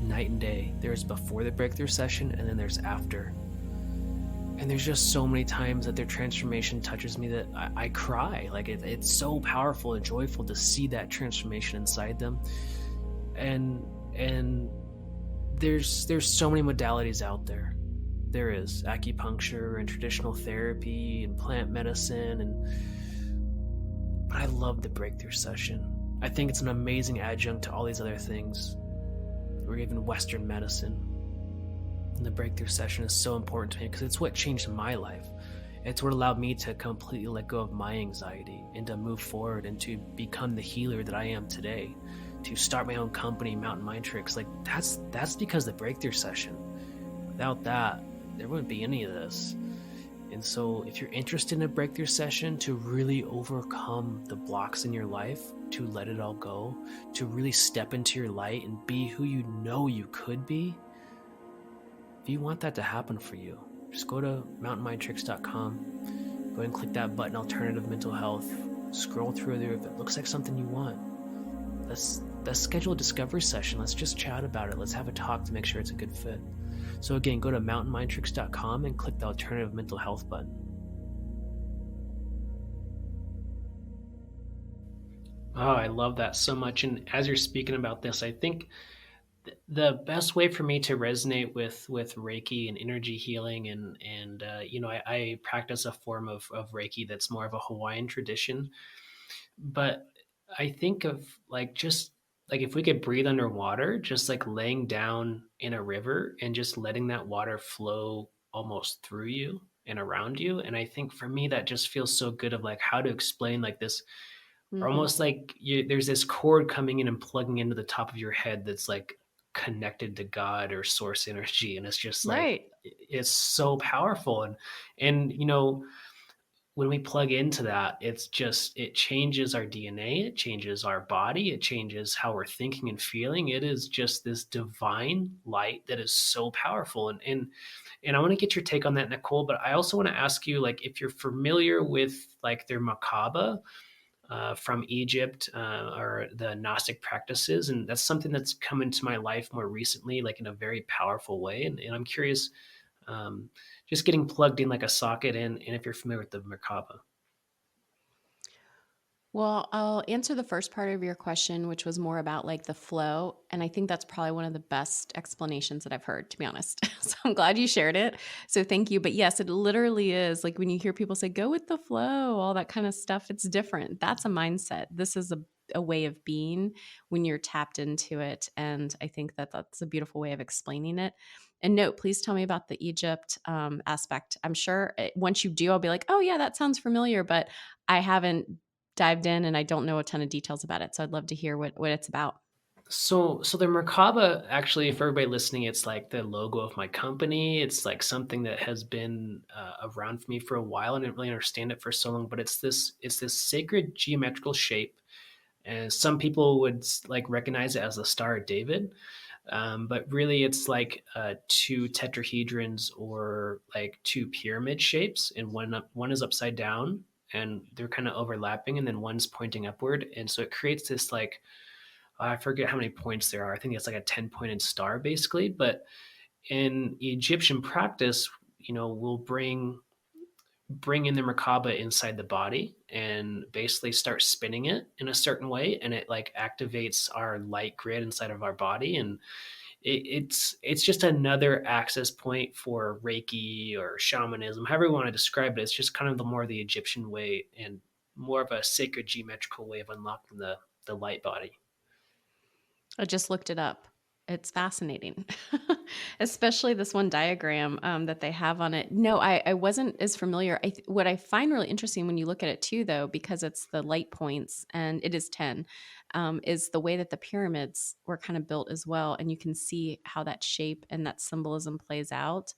night and day. There's before the breakthrough session, and then there's after. And there's just so many times that their transformation touches me that I cry. Like it's so powerful and joyful to see that transformation inside them. And there's so many modalities out there. There is acupuncture and traditional therapy and plant medicine, but I love the breakthrough session. I think it's an amazing adjunct to all these other things, or even Western medicine. And the breakthrough session is so important to me because it's what changed my life. It's what allowed me to completely let go of my anxiety and to move forward and to become the healer that I am today. To start my own company, Mountain Mind Tricks. Like that's because of the breakthrough session. Without that, there wouldn't be any of this. And so if you're interested in a breakthrough session to really overcome the blocks in your life, to let it all go, to really step into your light and be who you know you could be, if you want that to happen for you, just go to mountainmindtricks.com, go ahead and click that button, Alternative Mental Health, scroll through there. If it looks like something you want, let's schedule a discovery session. Let's just chat about it. Let's have a talk to make sure it's a good fit. So again, go to mountainmindtricks.com and click the Alternative Mental Health button. Oh, I love that so much. And as you're speaking about this, I think the best way for me to resonate with Reiki and energy healing and I practice a form of Reiki that's more of a Hawaiian tradition, but I think of just if we could breathe underwater, just like laying down in a river and just letting that water flow almost through you and around you. And I think for me, that just feels so good of how to explain this, almost there's this cord coming in and plugging into the top of your head that's connected to God or source energy. And it's just Right. it's so powerful. And when we plug into that, it changes our DNA, it changes our body, it changes how we're thinking and feeling. It is just this divine light that is so powerful. And I want to get your take on that, Nicole, but I also want to ask you, if you're familiar with their merkaba from Egypt or the Gnostic practices. And that's something that's come into my life more recently, in a very powerful way. And I'm curious, just getting plugged in like a socket and if you're familiar with the merkaba. Well, I'll answer the first part of your question, which was more about the flow. And I think that's probably one of the best explanations that I've heard, to be honest. So I'm glad you shared it. So thank you. But yes, it literally is when you hear people say, go with the flow, all that kind of stuff, it's different. That's a mindset. This is a way of being when you're tapped into it. And I think that that's a beautiful way of explaining it. And note, please tell me about the Egypt aspect. I'm sure once you do, I'll be like, oh yeah, that sounds familiar, but I haven't dived in and I don't know a ton of details about it. So I'd love to hear what it's about. So the merkaba, actually, for everybody listening, it's the logo of my company. It's something that has been around for me for a while. I didn't really understand it for so long, but it's this sacred geometrical shape. And some people would recognize it as the Star of David. But really it's two tetrahedrons or two pyramid shapes, and one is upside down and they're kind of overlapping, and then one's pointing upward. And so it creates this I forget how many points there are. I think it's a 10-pointed star basically. But in Egyptian practice, we'll bring in the merkaba inside the body and basically start spinning it in a certain way, and it activates our light grid inside of our body. And it's just another access point for Reiki or shamanism, however you want to describe it. It's just kind of the Egyptian way and more of a sacred geometrical way of unlocking the light body. I just looked it up. It's fascinating, especially this one diagram that they have on it. No, I wasn't as familiar. What I find really interesting when you look at it too, though, because it's the light points and it is 10, is the way that the pyramids were kind of built as well. And you can see how that shape and that symbolism plays out.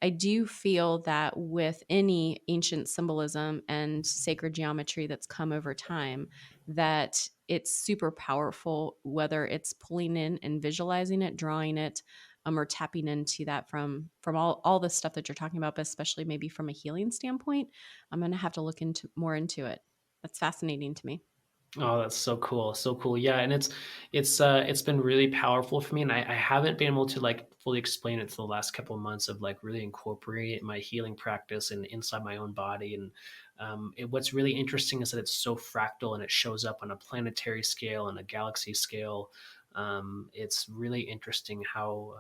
I do feel that with any ancient symbolism and sacred geometry that's come over time, that it's super powerful, whether it's pulling in and visualizing it, drawing it, or tapping into that from all the stuff that you're talking about, but especially maybe from a healing standpoint. I'm going to have to look more into it. That's fascinating to me. Oh, that's so cool. So cool. Yeah. And it's been really powerful for me. And I haven't been able to like fully explain it for the last couple of months of like really incorporating it in my healing practice and inside my own body. And what's really interesting is that it's so fractal and it shows up on a planetary scale and a galaxy scale. It's really interesting how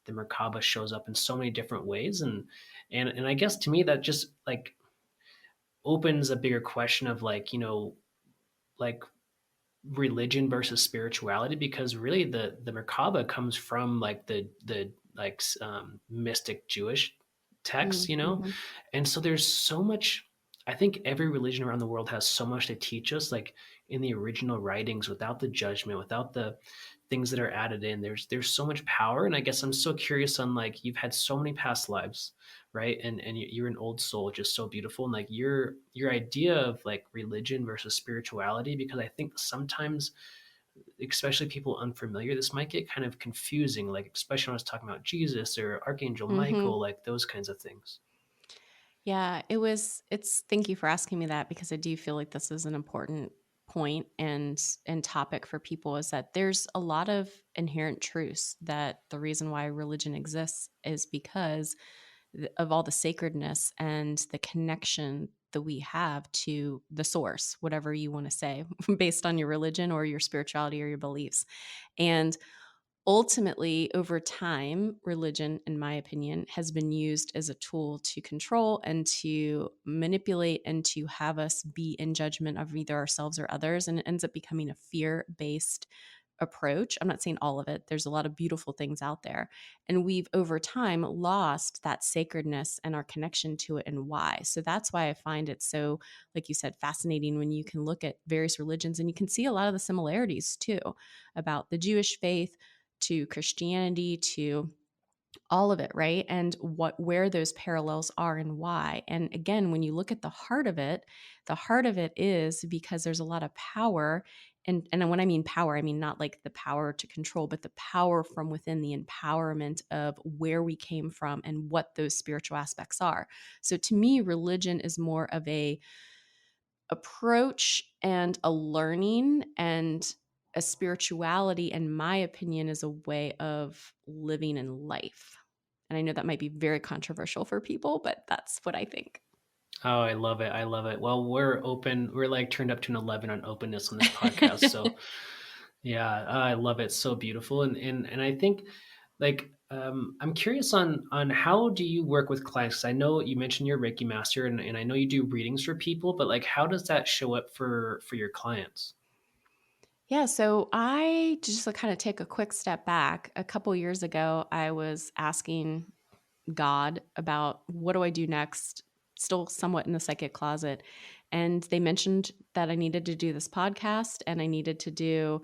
the merkaba shows up in so many different ways. And I guess to me that just like opens a bigger question of like, like religion versus spirituality, because really the merkaba comes from like the like mystic Jewish texts, Mm-hmm. and so there's so much. I think every religion around the world has so much to teach us, like in the original writings, without the judgment, without the things that are added in. There's so much power, and I guess I'm so curious on like you've had so many past lives, right? And you're an old soul, just so beautiful, and like your idea of like religion versus spirituality, because I think sometimes, especially people unfamiliar, this might get kind of confusing, like especially when I was talking about Jesus or Archangel Mm-hmm. Michael, like those kinds of things. Yeah, it's thank you for asking me that because I do feel like this is an important point and topic for people is that there's a lot of inherent truths that the reason why religion exists is because of all the sacredness and the connection that we have to the source, whatever you want to say, based on your religion or your spirituality or your beliefs. And ultimately, over time, religion, in my opinion, has been used as a tool to control and to manipulate and to have us be in judgment of either ourselves or others. And it ends up becoming a fear based approach. I'm not saying all of it, there's a lot of beautiful things out there. And we've over time lost that sacredness and our connection to it and why. So that's why I find it so, like you said, fascinating when you can look at various religions and you can see a lot of the similarities too about the Jewish faith to Christianity to all of it, right? And what where those parallels are and why. And again, when you look at the heart of it is because there's a lot of power. And when I mean power, I mean not like the power to control, but the power from within, the empowerment of where we came from and what those spiritual aspects are. So to me, religion is more of a approach and a learning, and a spirituality, in my opinion, is a way of living in life. And I know that might be very controversial for people, but that's what I think. Oh, I love it. I love it. Well, we're open. We're like turned up to an 11 on openness on this podcast. So yeah, I love it. So beautiful. And I think like I'm curious on how do you work with clients? 'Cause I know you mentioned you're a Reiki master, and I know you do readings for people, but like how does that show up for your clients? Yeah, so I just to kind of take a quick step back. A couple years ago, I was asking God about what do I do next, still somewhat in the psychic closet. And they mentioned that I needed to do this podcast and I needed to do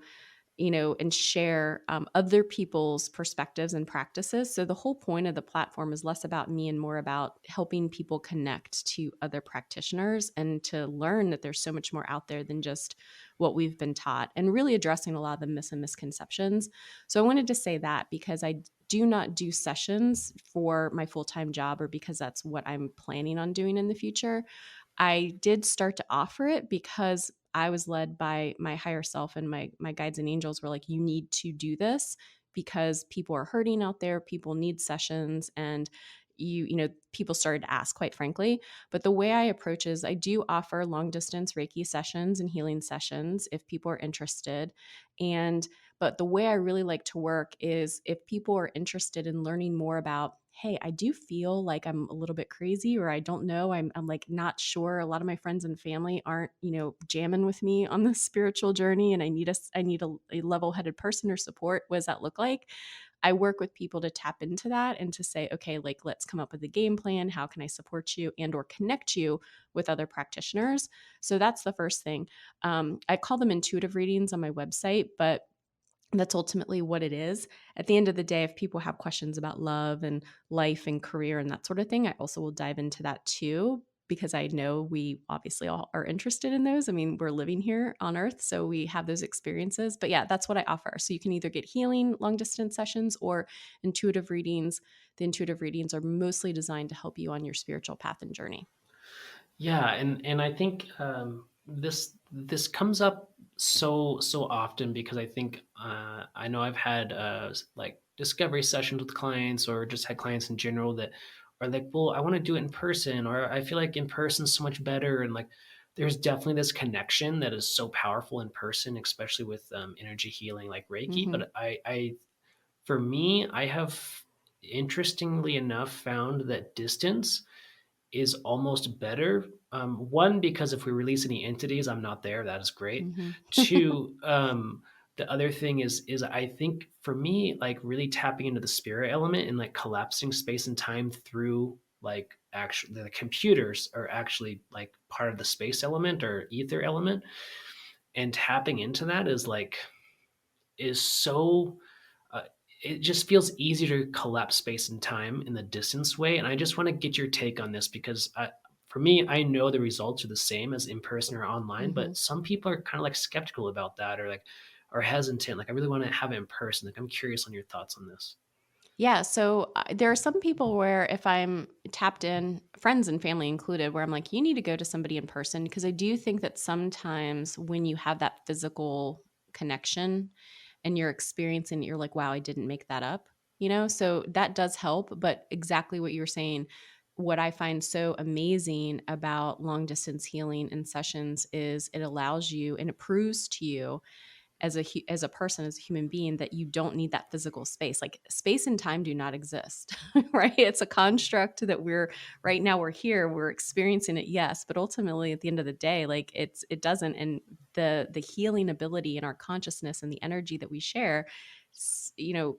and share other people's perspectives and practices. So the whole point of the platform is less about me and more about helping people connect to other practitioners and to learn that there's so much more out there than just what we've been taught, and really addressing a lot of the myths and misconceptions. So I wanted to say that because I do not do sessions for my full-time job or because that's what I'm planning on doing in the future. I did start to offer it because I was led by my higher self, and my guides and angels were like, you need to do this because people are hurting out there, people need sessions, and people started to ask, quite frankly. But the way I approach is I do offer long distance Reiki sessions and healing sessions if people are interested. And but the way I really like to work is if people are interested in learning more about, hey, I do feel like I'm a little bit crazy, or I don't know, I'm like not sure. A lot of my friends and family aren't, jamming with me on the spiritual journey, and I need a level-headed person or support. What does that look like? I work with people to tap into that and to say, okay, like let's come up with a game plan. How can I support you and or connect you with other practitioners? So that's the first thing. I call them intuitive readings on my website, but that's ultimately what it is. At the end of the day, if people have questions about love and life and career and that sort of thing, I also will dive into that too, because I know we obviously all are interested in those. I mean, we're living here on earth, so we have those experiences. But yeah, that's what I offer. So you can either get healing long distance sessions or intuitive readings. The intuitive readings are mostly designed to help you on your spiritual path and journey. Yeah, and I think this comes up so often because I think I know I've had like discovery sessions with clients or just had clients in general that are like, well, I want to do it in person, or I feel like in person is so much better, and like there's definitely this connection that is so powerful in person, especially with energy healing like Reiki. Mm-hmm. But I for me, I have interestingly enough found that distance is almost better. One, because if we release any entities, I'm not there. That is great. Mm-hmm. Two, the other thing is I think for me, like really tapping into the spirit element and like collapsing space and time through like actually the computers are actually like part of the space element or ether element, and tapping into that is so uh, it just feels easier to collapse space and time in the distance way. And I just want to get your take on this because for me, I know the results are the same as in person or online, Mm-hmm. but some people are kind of like skeptical about that or like are hesitant. Like I really want to have it in person. Like I'm curious on your thoughts on this. Yeah, so there are some people where if I'm tapped in, friends and family included, where I'm like, you need to go to somebody in person because I do think that sometimes when you have that physical connection and you're experiencing it, you're like, wow, I didn't make that up, you know? So that does help. But exactly what you're saying, what I find so amazing about long distance healing and sessions is it allows you and it proves to you as a person, as a human being, that you don't need that physical space. Like space and time do not exist. Right? It's a construct that we're right now, we're here, we're experiencing it, yes, but ultimately at the end of the day, like it doesn't. And the healing ability in our consciousness and the energy that we share, you know,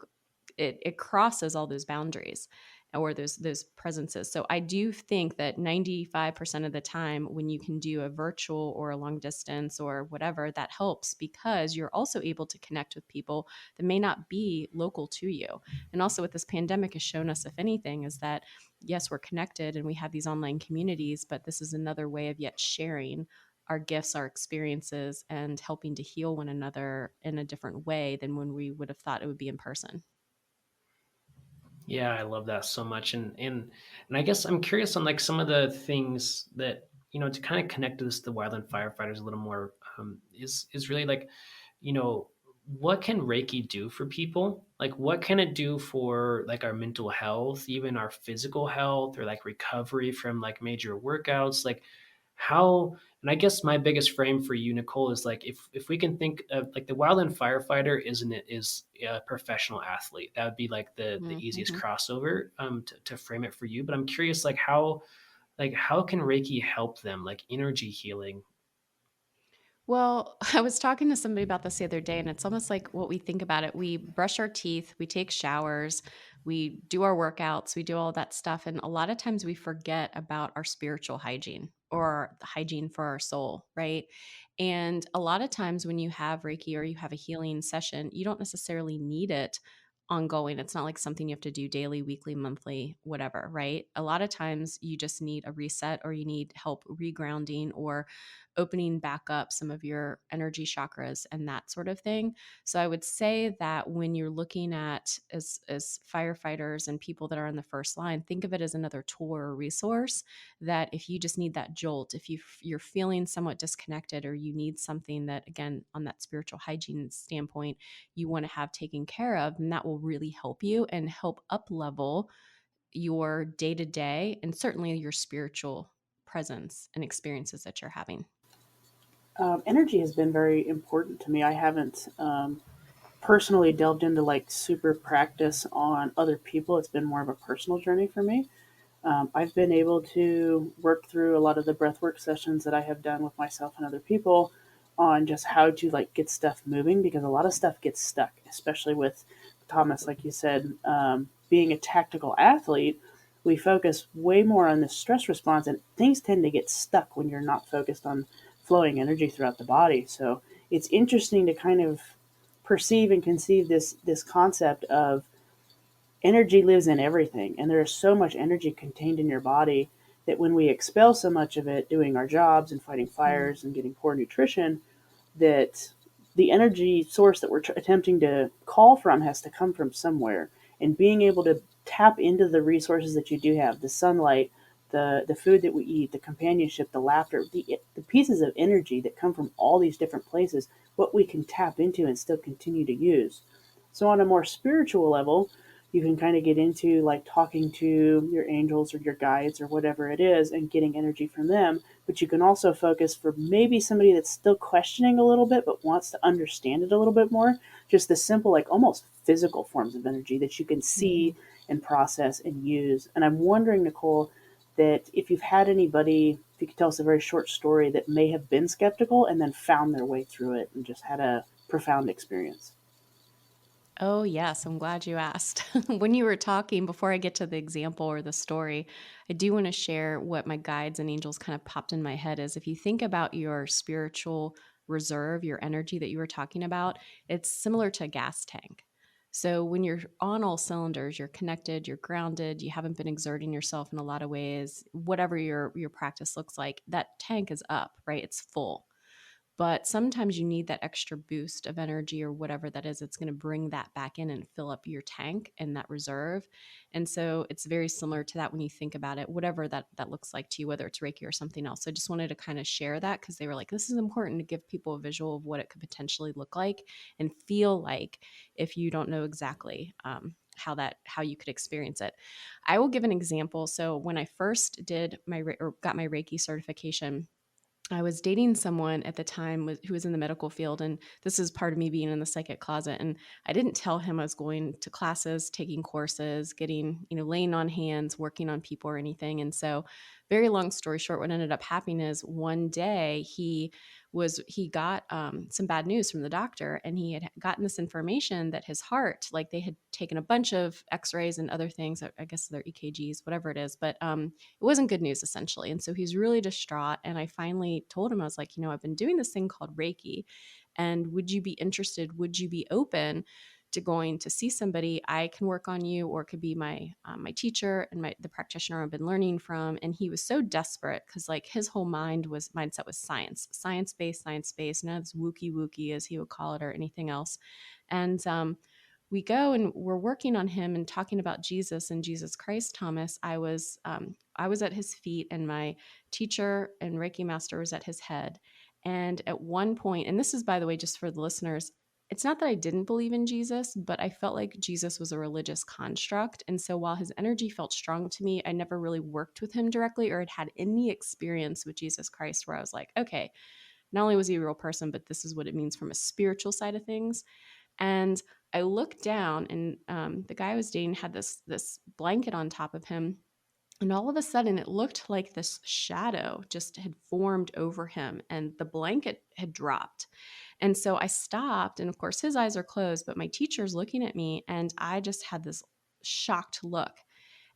it crosses all those boundaries or those presences. So I do think that 95% of the time when you can do a virtual or a long distance or whatever, that helps because you're also able to connect with people that may not be local to you. And also what this pandemic has shown us, if anything, is that yes, we're connected and we have these online communities, but this is another way of yet sharing our gifts, our experiences, and helping to heal one another in a different way than when we would have thought it would be in person. Yeah, I love that so much. And I guess I'm curious on like some of the things that, to kind of connect to this, the wildland firefighters a little more, is really like, you know, what can Reiki do for people? Like what can it do for like our mental health, even our physical health, or like recovery from like major workouts? Like how, and I guess my biggest frame for you, Nicole, is like if we can think of like the wildland firefighter is a professional athlete. That would be like the easiest Mm-hmm. crossover to frame it for you. But I'm curious like how can Reiki help them, like energy healing? Well, I was talking to somebody about this the other day, and it's almost like what we think about it. We brush our teeth, we take showers, we do our workouts, we do all that stuff. And a lot of times we forget about our spiritual hygiene or the hygiene for our soul, right? And a lot of times when you have Reiki or you have a healing session, you don't necessarily need it ongoing. It's not like something you have to do daily, weekly, monthly, whatever, right? A lot of times you just need a reset or you need help regrounding or opening back up some of your energy chakras and that sort of thing. So I would say that when you're looking at as firefighters and people that are on the first line, think of it as another tool or resource that if you just need that jolt, if you're feeling somewhat disconnected or you need something that again on that spiritual hygiene standpoint you want to have taken care of, and that will really help you and help up level your day to day and certainly your spiritual presence and experiences that you're having. Energy has been very important to me. I haven't personally delved into like super practice on other people. It's been more of a personal journey for me. I've been able to work through a lot of the breathwork sessions that I have done with myself and other people on just how to like get stuff moving because a lot of stuff gets stuck, especially with Thomas, like you said, being a tactical athlete. We focus way more on the stress response, and things tend to get stuck when you're not focused on flowing energy throughout the body. So it's interesting to kind of perceive and conceive this concept of energy lives in everything, and there is so much energy contained in your body that when we expel so much of it doing our jobs and fighting Mm. fires and getting poor nutrition, that the energy source that we're attempting to call from has to come from somewhere. And being able to tap into the resources that you do have, the sunlight, the food that we eat, the companionship, the laughter, the pieces of energy that come from all these different places, what we can tap into and still continue to use. So on a more spiritual level, you can kind of get into like talking to your angels or your guides or whatever it is and getting energy from them. But you can also focus for maybe somebody that's still questioning a little bit but wants to understand it a little bit more. Just the simple, like almost physical forms of energy that you can see and process and use. And I'm wondering, Nicole, that if you've had anybody, if you could tell us a very short story that may have been skeptical and then found their way through it and just had a profound experience. Oh, yes. I'm glad you asked. When you were talking, before I get to the example or the story, I do want to share what my guides and angels kind of popped in my head is if you think about your spiritual reserve, your energy that you were talking about, it's similar to a gas tank. So when you're on all cylinders, you're connected, you're grounded, you haven't been exerting yourself in a lot of ways, whatever your practice looks like, that tank is up, right? It's full. But sometimes you need that extra boost of energy or whatever that is. It's going to bring that back in and fill up your tank and that reserve. And so it's very similar to that when you think about it, whatever that looks like to you, whether it's Reiki or something else. So I just wanted to kind of share that because they were like, this is important to give people a visual of what it could potentially look like and feel like if you don't know exactly how you could experience it. I will give an example. So when I first got my Reiki certification, I was dating someone at the time who was in the medical field, and this is part of me being in the psychic closet. And I didn't tell him I was going to classes, taking courses, getting, laying on hands, working on people or anything. And so, very long story short, what ended up happening is one day he got some bad news from the doctor, and he had gotten this information that his heart, like they had taken a bunch of X-rays and other things, I guess they're EKGs, whatever it is, but it wasn't good news essentially. And so he's really distraught. And I finally told him, I was like, I've been doing this thing called Reiki, and would you be interested? Would you be open to going to see somebody? I can work on you, or it could be my teacher and the practitioner I've been learning from. And he was so desperate because like his whole mindset was science based, not as wookie as he would call it or anything else. And we go and we're working on him and talking about Jesus and Jesus Christ. Thomas, I was at his feet, and my teacher and Reiki master was at his head. And at one point, and this is, by the way, just for the listeners, it's not that I didn't believe in Jesus, but I felt like Jesus was a religious construct. And so while his energy felt strong to me, I never really worked with him directly or had any experience with Jesus Christ where I was like, okay, not only was he a real person, but this is what it means from a spiritual side of things. And I looked down, and the guy I was dating had this blanket on top of him. And all of a sudden, it looked like this shadow just had formed over him, and the blanket had dropped. And so I stopped, and of course, his eyes are closed, but my teacher's looking at me, and I just had this shocked look.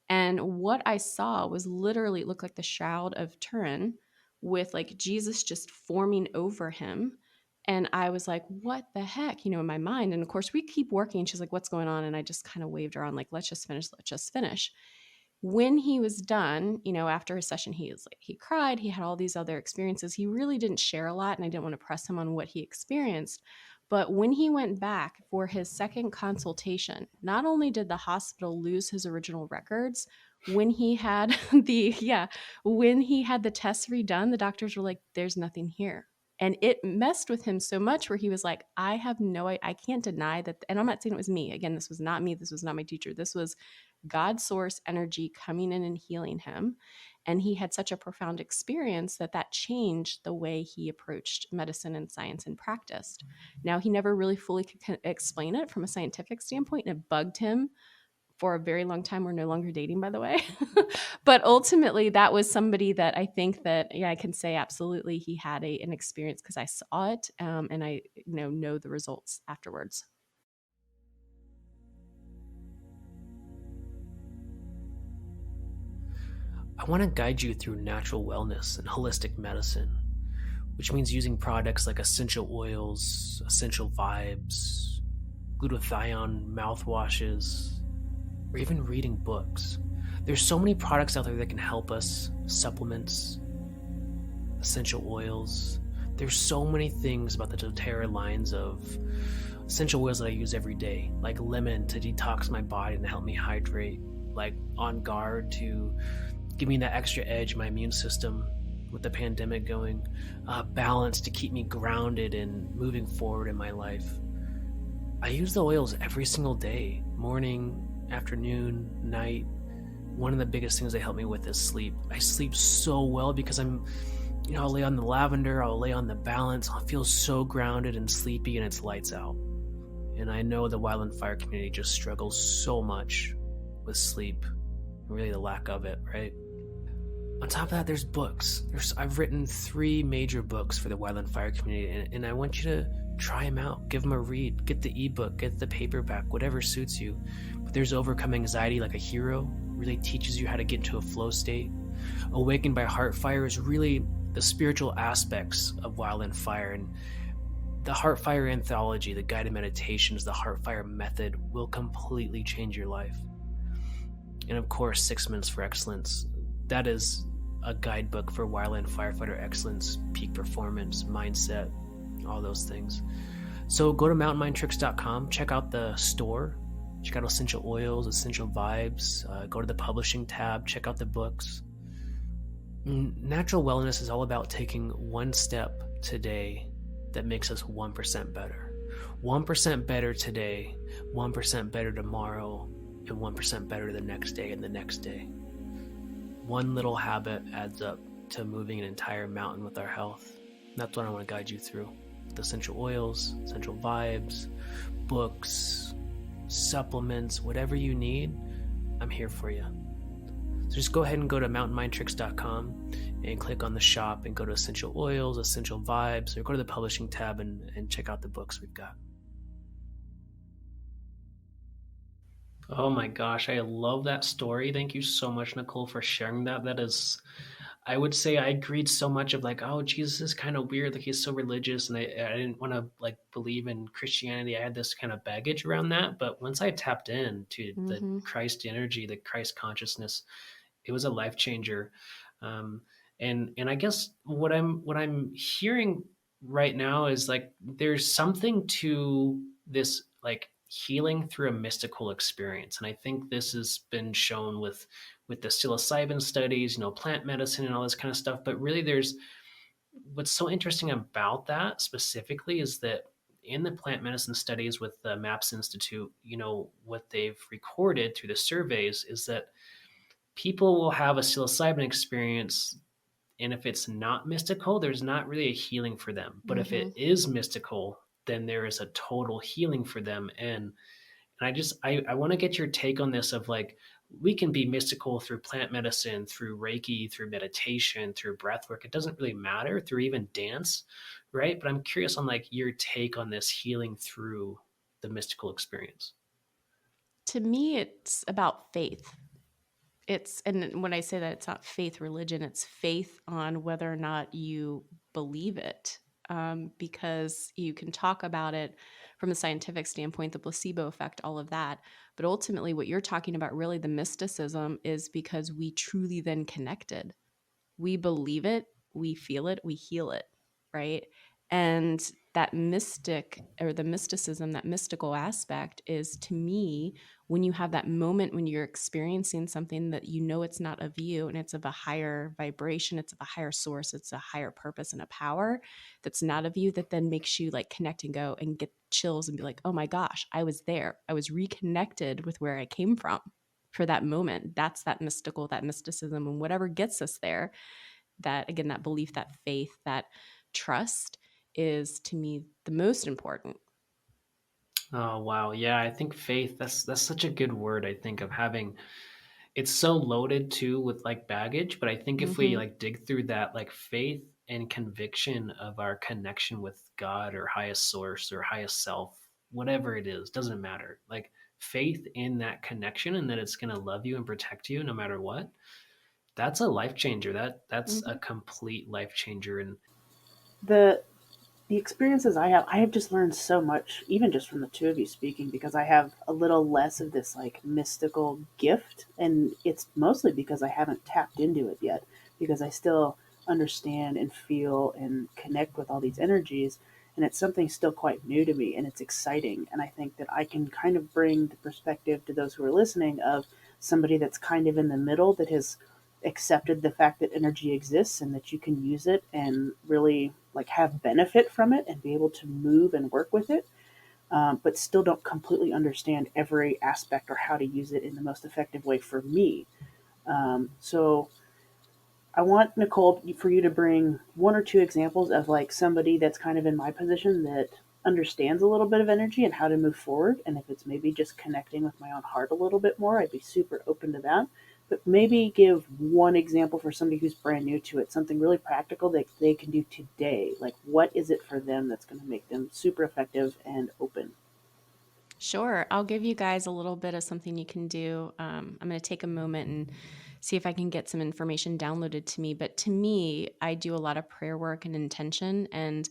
And what I saw was literally, it looked like the Shroud of Turin with like Jesus just forming over him. And I was like, what the heck, in my mind. And of course, we keep working. She's like, what's going on? And I just kind of waved her on, like, let's just finish. When he was done, after his session, he cried, he had all these other experiences. He really didn't share a lot, and I didn't want to press him on what he experienced. But when he went back for his second consultation, not only did the hospital lose his original records, when he had the tests redone, the doctors were like, there's nothing here. And it messed with him so much where he was like, I can't deny that. And I'm not saying it was me. Again, this was not me. This was not my teacher. This was God's source energy coming in and healing him. And he had such a profound experience that changed the way he approached medicine and science and practiced. Now, he never really fully could explain it from a scientific standpoint, and it bugged him for a very long time. We're no longer dating, by the way. But ultimately, that was somebody that I think that, I can say absolutely he had an experience because I saw it, and I know the results afterwards. I want to guide you through natural wellness and holistic medicine, which means using products like essential oils, essential vibes, glutathione mouthwashes, or even reading books. There's so many products out there that can help us, supplements, essential oils. There's so many things about the doTERRA lines of essential oils that I use every day, like lemon to detox my body and help me hydrate, like On Guard to give me that extra edge, my immune system with the pandemic going, balance to keep me grounded and moving forward in my life. I use the oils every single day, morning, afternoon, night. One of the biggest things they help me with is sleep. I sleep so well because I'll lay on the lavender, I'll lay on the balance, I'll feel so grounded and sleepy, and it's lights out. And I know the wildland fire community just struggles so much with sleep, really the lack of it, right? On top of that, there's books. I've written 3 major books for the wildland fire community, and I want you to try them out. Give them a read. Get the ebook, get the paperback, whatever suits you. But there's Overcome Anxiety Like a Hero, really teaches you how to get into a flow state. Awakened by Heartfire is really the spiritual aspects of wildland fire, and the Heartfire anthology, the guided meditations, the Heartfire method will completely change your life. And of course, 6 Minutes for Excellence. That is a guidebook for wildland firefighter excellence, peak performance, mindset, all those things. So go to mountainmindtricks.com, check out the store, check out essential oils, essential vibes, go to the publishing tab, check out the books. Natural wellness is all about taking one step today that makes us 1% better. 1% better today, 1% better tomorrow, and 1% better the next day and the next day. One little habit adds up to moving an entire mountain with our health. That's what I want to guide you through. The essential oils, essential vibes, books, supplements, whatever you need, I'm here for you. So just go ahead and go to mountainmindtricks.com and click on the shop and go to essential oils, essential vibes, or go to the publishing tab and check out the books we've got. Oh my gosh, I love that story. Thank you so much, Nicole, for sharing that. That is, I would say I agreed so much of like, oh, Jesus is kind of weird. Like he's so religious. And I didn't want to like believe in Christianity. I had this kind of baggage around that. But once I tapped into the Christ energy, the Christ consciousness, it was a life changer. And I guess what I'm hearing right now is like, there's something to this like healing through a mystical experience. And I think this has been shown with the psilocybin studies, plant medicine and all this kind of stuff. But really what's so interesting about that specifically is that in the plant medicine studies with the MAPS Institute, what they've recorded through the surveys is that people will have a psilocybin experience, and if it's not mystical, there's not really a healing for them. But if it is mystical, then there is a total healing for them. And I want to get your take on this of like, we can be mystical through plant medicine, through Reiki, through meditation, through breath work. It doesn't really matter, through even dance, right? But I'm curious on like your take on this healing through the mystical experience. To me, it's about faith. And when I say that, it's not faith religion, it's faith on whether or not you believe it. Because you can talk about it from a scientific standpoint, the placebo effect, all of that. But ultimately, what you're talking about, really the mysticism, is because we truly then connected. We believe it, we feel it, we heal it, right? And that mystic or the mysticism, that mystical aspect is, to me, when you have that moment when you're experiencing something that it's not of you and it's of a higher vibration, it's of a higher source, it's a higher purpose and a power that's not of you, that then makes you like connect and go and get chills and be like, oh my gosh, I was there. I was reconnected with where I came from for that moment. That's that mystical, that mysticism, and whatever gets us there, that again, that belief, that faith, that trust is to me the most important. Oh, wow. Yeah, I think faith, that's such a good word. I think of having, it's so loaded too with like baggage, but I think if we like dig through that, like faith and conviction of our connection with God or highest source or highest self, whatever it is, doesn't matter. Like faith in that connection and that it's going to love you and protect you no matter what. That's a life changer. That's a complete life changer. And the experiences I have just learned so much, even just from the two of you speaking, because I have a little less of this like mystical gift. And it's mostly because I haven't tapped into it yet, because I still understand and feel and connect with all these energies. And it's something still quite new to me, and it's exciting. And I think that I can kind of bring the perspective to those who are listening of somebody that's kind of in the middle, that has accepted the fact that energy exists and that you can use it and really like have benefit from it and be able to move and work with it, but still don't completely understand every aspect or how to use it in the most effective way for me. So I want Nicole for you to bring one or two examples of like somebody that's kind of in my position that understands a little bit of energy and how to move forward. And if it's maybe just connecting with my own heart a little bit more, I'd be super open to that. But maybe give one example for somebody who's brand new to it, something really practical that they can do today. Like, what is it for them that's going to make them super effective and open? Sure. I'll give you guys a little bit of something you can do. I'm going to take a moment and see if I can get some information downloaded to me. But to me, I do a lot of prayer work and intention. And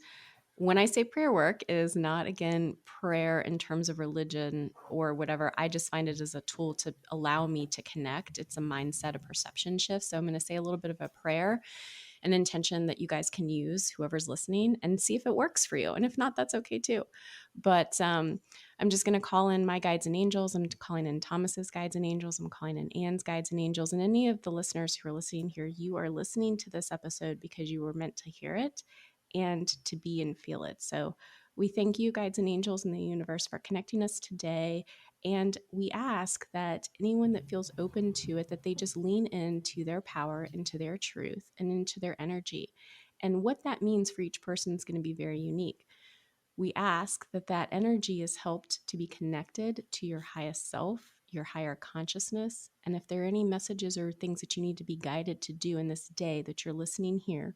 when I say prayer work, it is not, again, prayer in terms of religion or whatever. I just find it as a tool to allow me to connect. It's a mindset, a perception shift. So I'm going to say a little bit of a prayer, an intention that you guys can use, whoever's listening, and see if it works for you. And if not, that's okay too. But I'm just going to call in my guides and angels. I'm calling in Thomas's guides and angels. I'm calling in Anne's guides and angels. And any of the listeners who are listening here, you are listening to this episode because you were meant to hear it and to be and feel it. So we thank you, guides and angels in the universe, for connecting us today. And we ask that anyone that feels open to it, that they just lean into their power, into their truth, and into their energy. And what that means for each person is going to be very unique. We ask that that energy is helped to be connected to your highest self, your higher consciousness. And if there are any messages or things that you need to be guided to do in this day that you're listening here,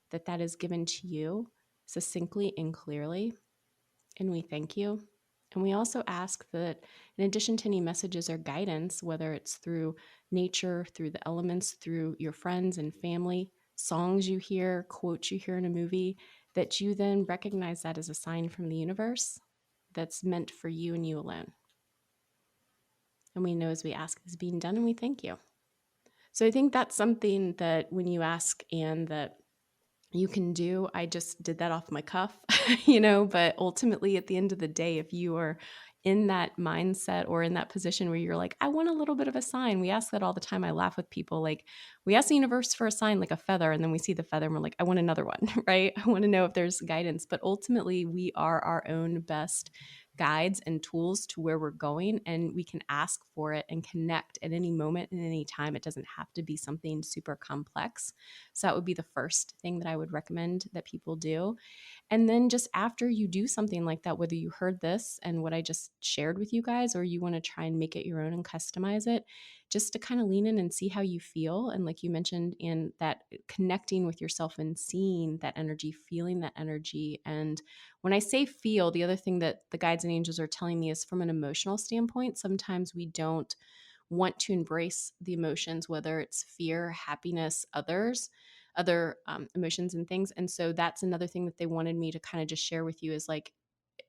that that is given to you succinctly and clearly. And we thank you. And we also ask that, in addition to any messages or guidance, whether it's through nature, through the elements, through your friends and family, songs you hear, quotes you hear in a movie, that you then recognize that as a sign from the universe that's meant for you and you alone. And we know as we ask is being done, and we thank you. So I think that's something that when you ask Anne that you can do, I just did that off my cuff, but ultimately at the end of the day, if you are in that mindset or in that position where you're like, I want a little bit of a sign. We ask that all the time. I laugh with people. Like, we ask the universe for a sign, like a feather, and then we see the feather and we're like, I want another one, right? I want to know if there's guidance. But ultimately, we are our own best guides and tools to where we're going, and we can ask for it and connect at any moment and any time. It doesn't have to be something super complex. So that would be the first thing that I would recommend that people do. And then just after you do something like that, whether you heard this and what I just shared with you guys, or you want to try and make it your own and customize it, just to kind of lean in and see how you feel. And like you mentioned, in that connecting with yourself and seeing that energy, feeling that energy. And when I say feel, the other thing that the guides and angels are telling me is from an emotional standpoint, sometimes we don't want to embrace the emotions, whether it's fear, happiness, other emotions and things. And so that's another thing that they wanted me to kind of just share with you is like,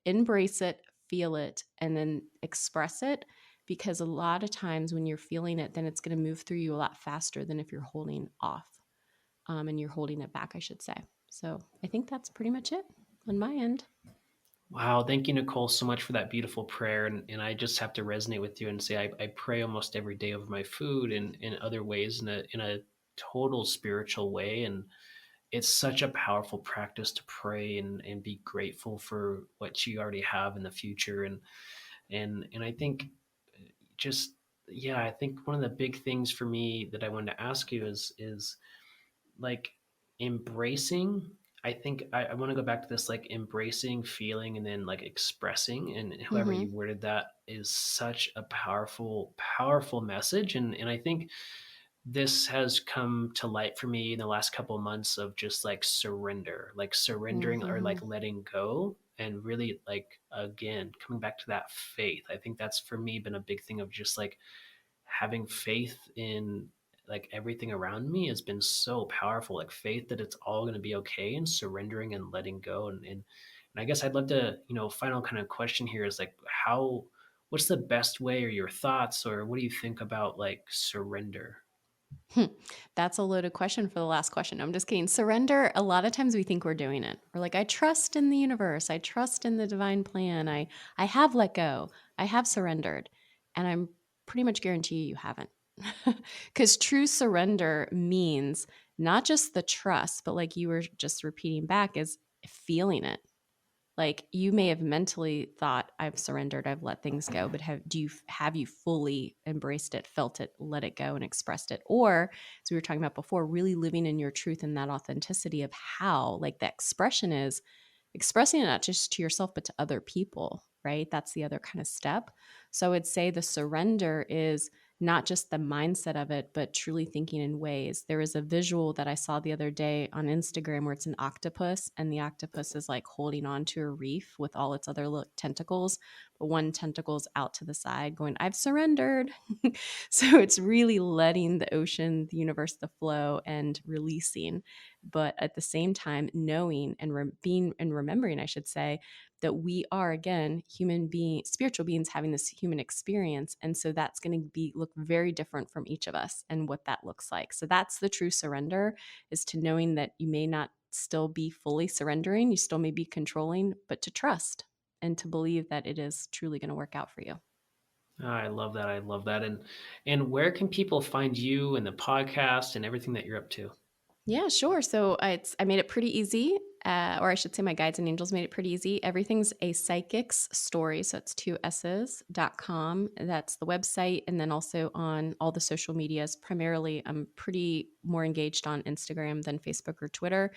embrace it, feel it, and then express it. Because a lot of times when you're feeling it, then it's going to move through you a lot faster than if you're holding off and you're holding it back, I should say. So I think that's pretty much it on my end. Wow, thank you, Nicole, so much for that beautiful prayer. And I just have to resonate with you and say I pray almost every day over my food and in other ways in a total spiritual way. And it's such a powerful practice to pray and be grateful for what you already have in the future. And I think just yeah, I think one of the big things for me that I wanted to ask you is like embracing. I think I want to go back to this, like embracing, feeling, and then like expressing, and however Mm-hmm. you worded that is such a powerful, powerful message. And I think this has come to light for me in the last couple of months of just like surrendering or Mm-hmm. like letting go, and really like again coming back to that faith. I think that's for me been a big thing of just like having faith in like everything around me has been so powerful, like faith that it's all going to be okay, and surrendering and letting go. And I guess I'd love to, final kind of question here is like how what's the best way, or your thoughts, or what do you think about like surrender? Hmm. That's a loaded question for the last question. I'm just kidding. Surrender, a lot of times we think we're doing it. We're like, I trust in the universe. I trust in the divine plan. I have let go. I have surrendered. And I'm pretty much guarantee you haven't. Because true surrender means not just the trust, but like you were just repeating back, is feeling it. Like you may have mentally thought, I've surrendered, I've let things go, but have you fully embraced it, felt it, let it go, and expressed it? Or, as we were talking about before, really living in your truth and that authenticity of how, like, the expression is expressing it not just to yourself, but to other people, right? That's the other kind of step. So I would say the surrender is not just the mindset of it, but truly thinking in ways. There was a visual that I saw the other day on Instagram where it's an octopus, and the octopus is like holding on to a reef with all its other little tentacles, but one tentacle's out to the side going, I've surrendered. So it's really letting the ocean, the universe, the flow, and releasing, but at the same time knowing and being and remembering, I should say, that we are, again, human beings, spiritual beings having this human experience, and so that's going to be look very different from each of us and what that looks like. So that's the true surrender, is to knowing that you may not still be fully surrendering, you still may be controlling, but to trust and to believe that it is truly going to work out for you. I love that. I love that. And where can people find you and the podcast and everything that you're up to? Yeah, sure. So I made it pretty easy, or I should say my guides and angels made it pretty easy. Everything's a psychic's story. So it's 2s's.com. That's the website. And then also on all the social medias. Primarily, I'm pretty more engaged on Instagram than Facebook or Twitter.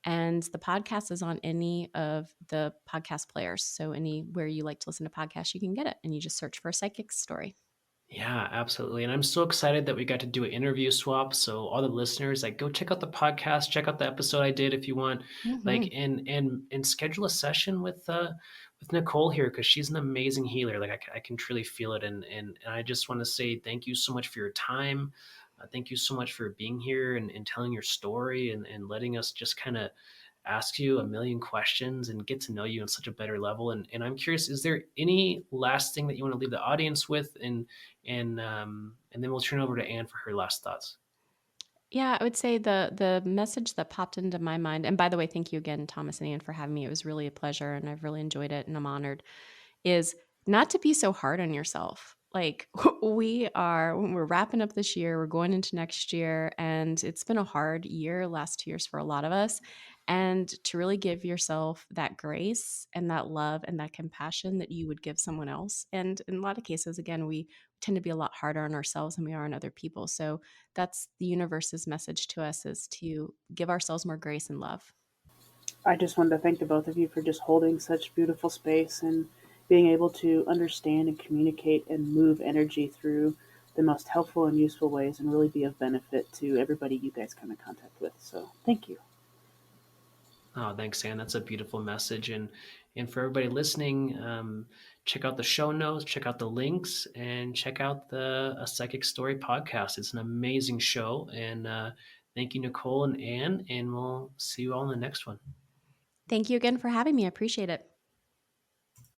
And the podcast is on any of the podcast players. So anywhere you like to listen to podcasts, you can get it. And you just search for a psychic's story. Yeah, absolutely. And I'm so excited that we got to do an interview swap. So all the listeners, like, go check out the podcast, check out the episode I did if you want, like, Mm-hmm. and schedule a session with Nicole here, because she's an amazing healer. Like, I can truly feel it. And I just want to say thank you so much for your time. Thank you so much for being here and telling your story, and letting us just kind of ask you a million questions and get to know you on such a better level. And I'm curious, is there any last thing that you want to leave the audience with? And then we'll turn over to Anne for her last thoughts. Yeah, I would say the message that popped into my mind, and by the way, thank you again, Thomas and Ian, for having me. It was really a pleasure, and I've really enjoyed it, and I'm honored, is not to be so hard on yourself. Like we're wrapping up this year, we're going into next year, and it's been a hard year, last 2 years for a lot of us. And to really give yourself that grace and that love and that compassion that you would give someone else. And in a lot of cases, again, we tend to be a lot harder on ourselves than we are on other people. So that's the universe's message to us, is to give ourselves more grace and love. I just wanted to thank the both of you for just holding such beautiful space and being able to understand and communicate and move energy through the most helpful and useful ways and really be of benefit to everybody you guys come in contact with. So thank you. Oh, thanks, Anne. That's a beautiful message. And for everybody listening, check out the show notes, check out the links, and check out the A Psychic Story podcast. It's an amazing show. And thank you, Nicole and Anne. And we'll see you all in the next one. Thank you again for having me. I appreciate it.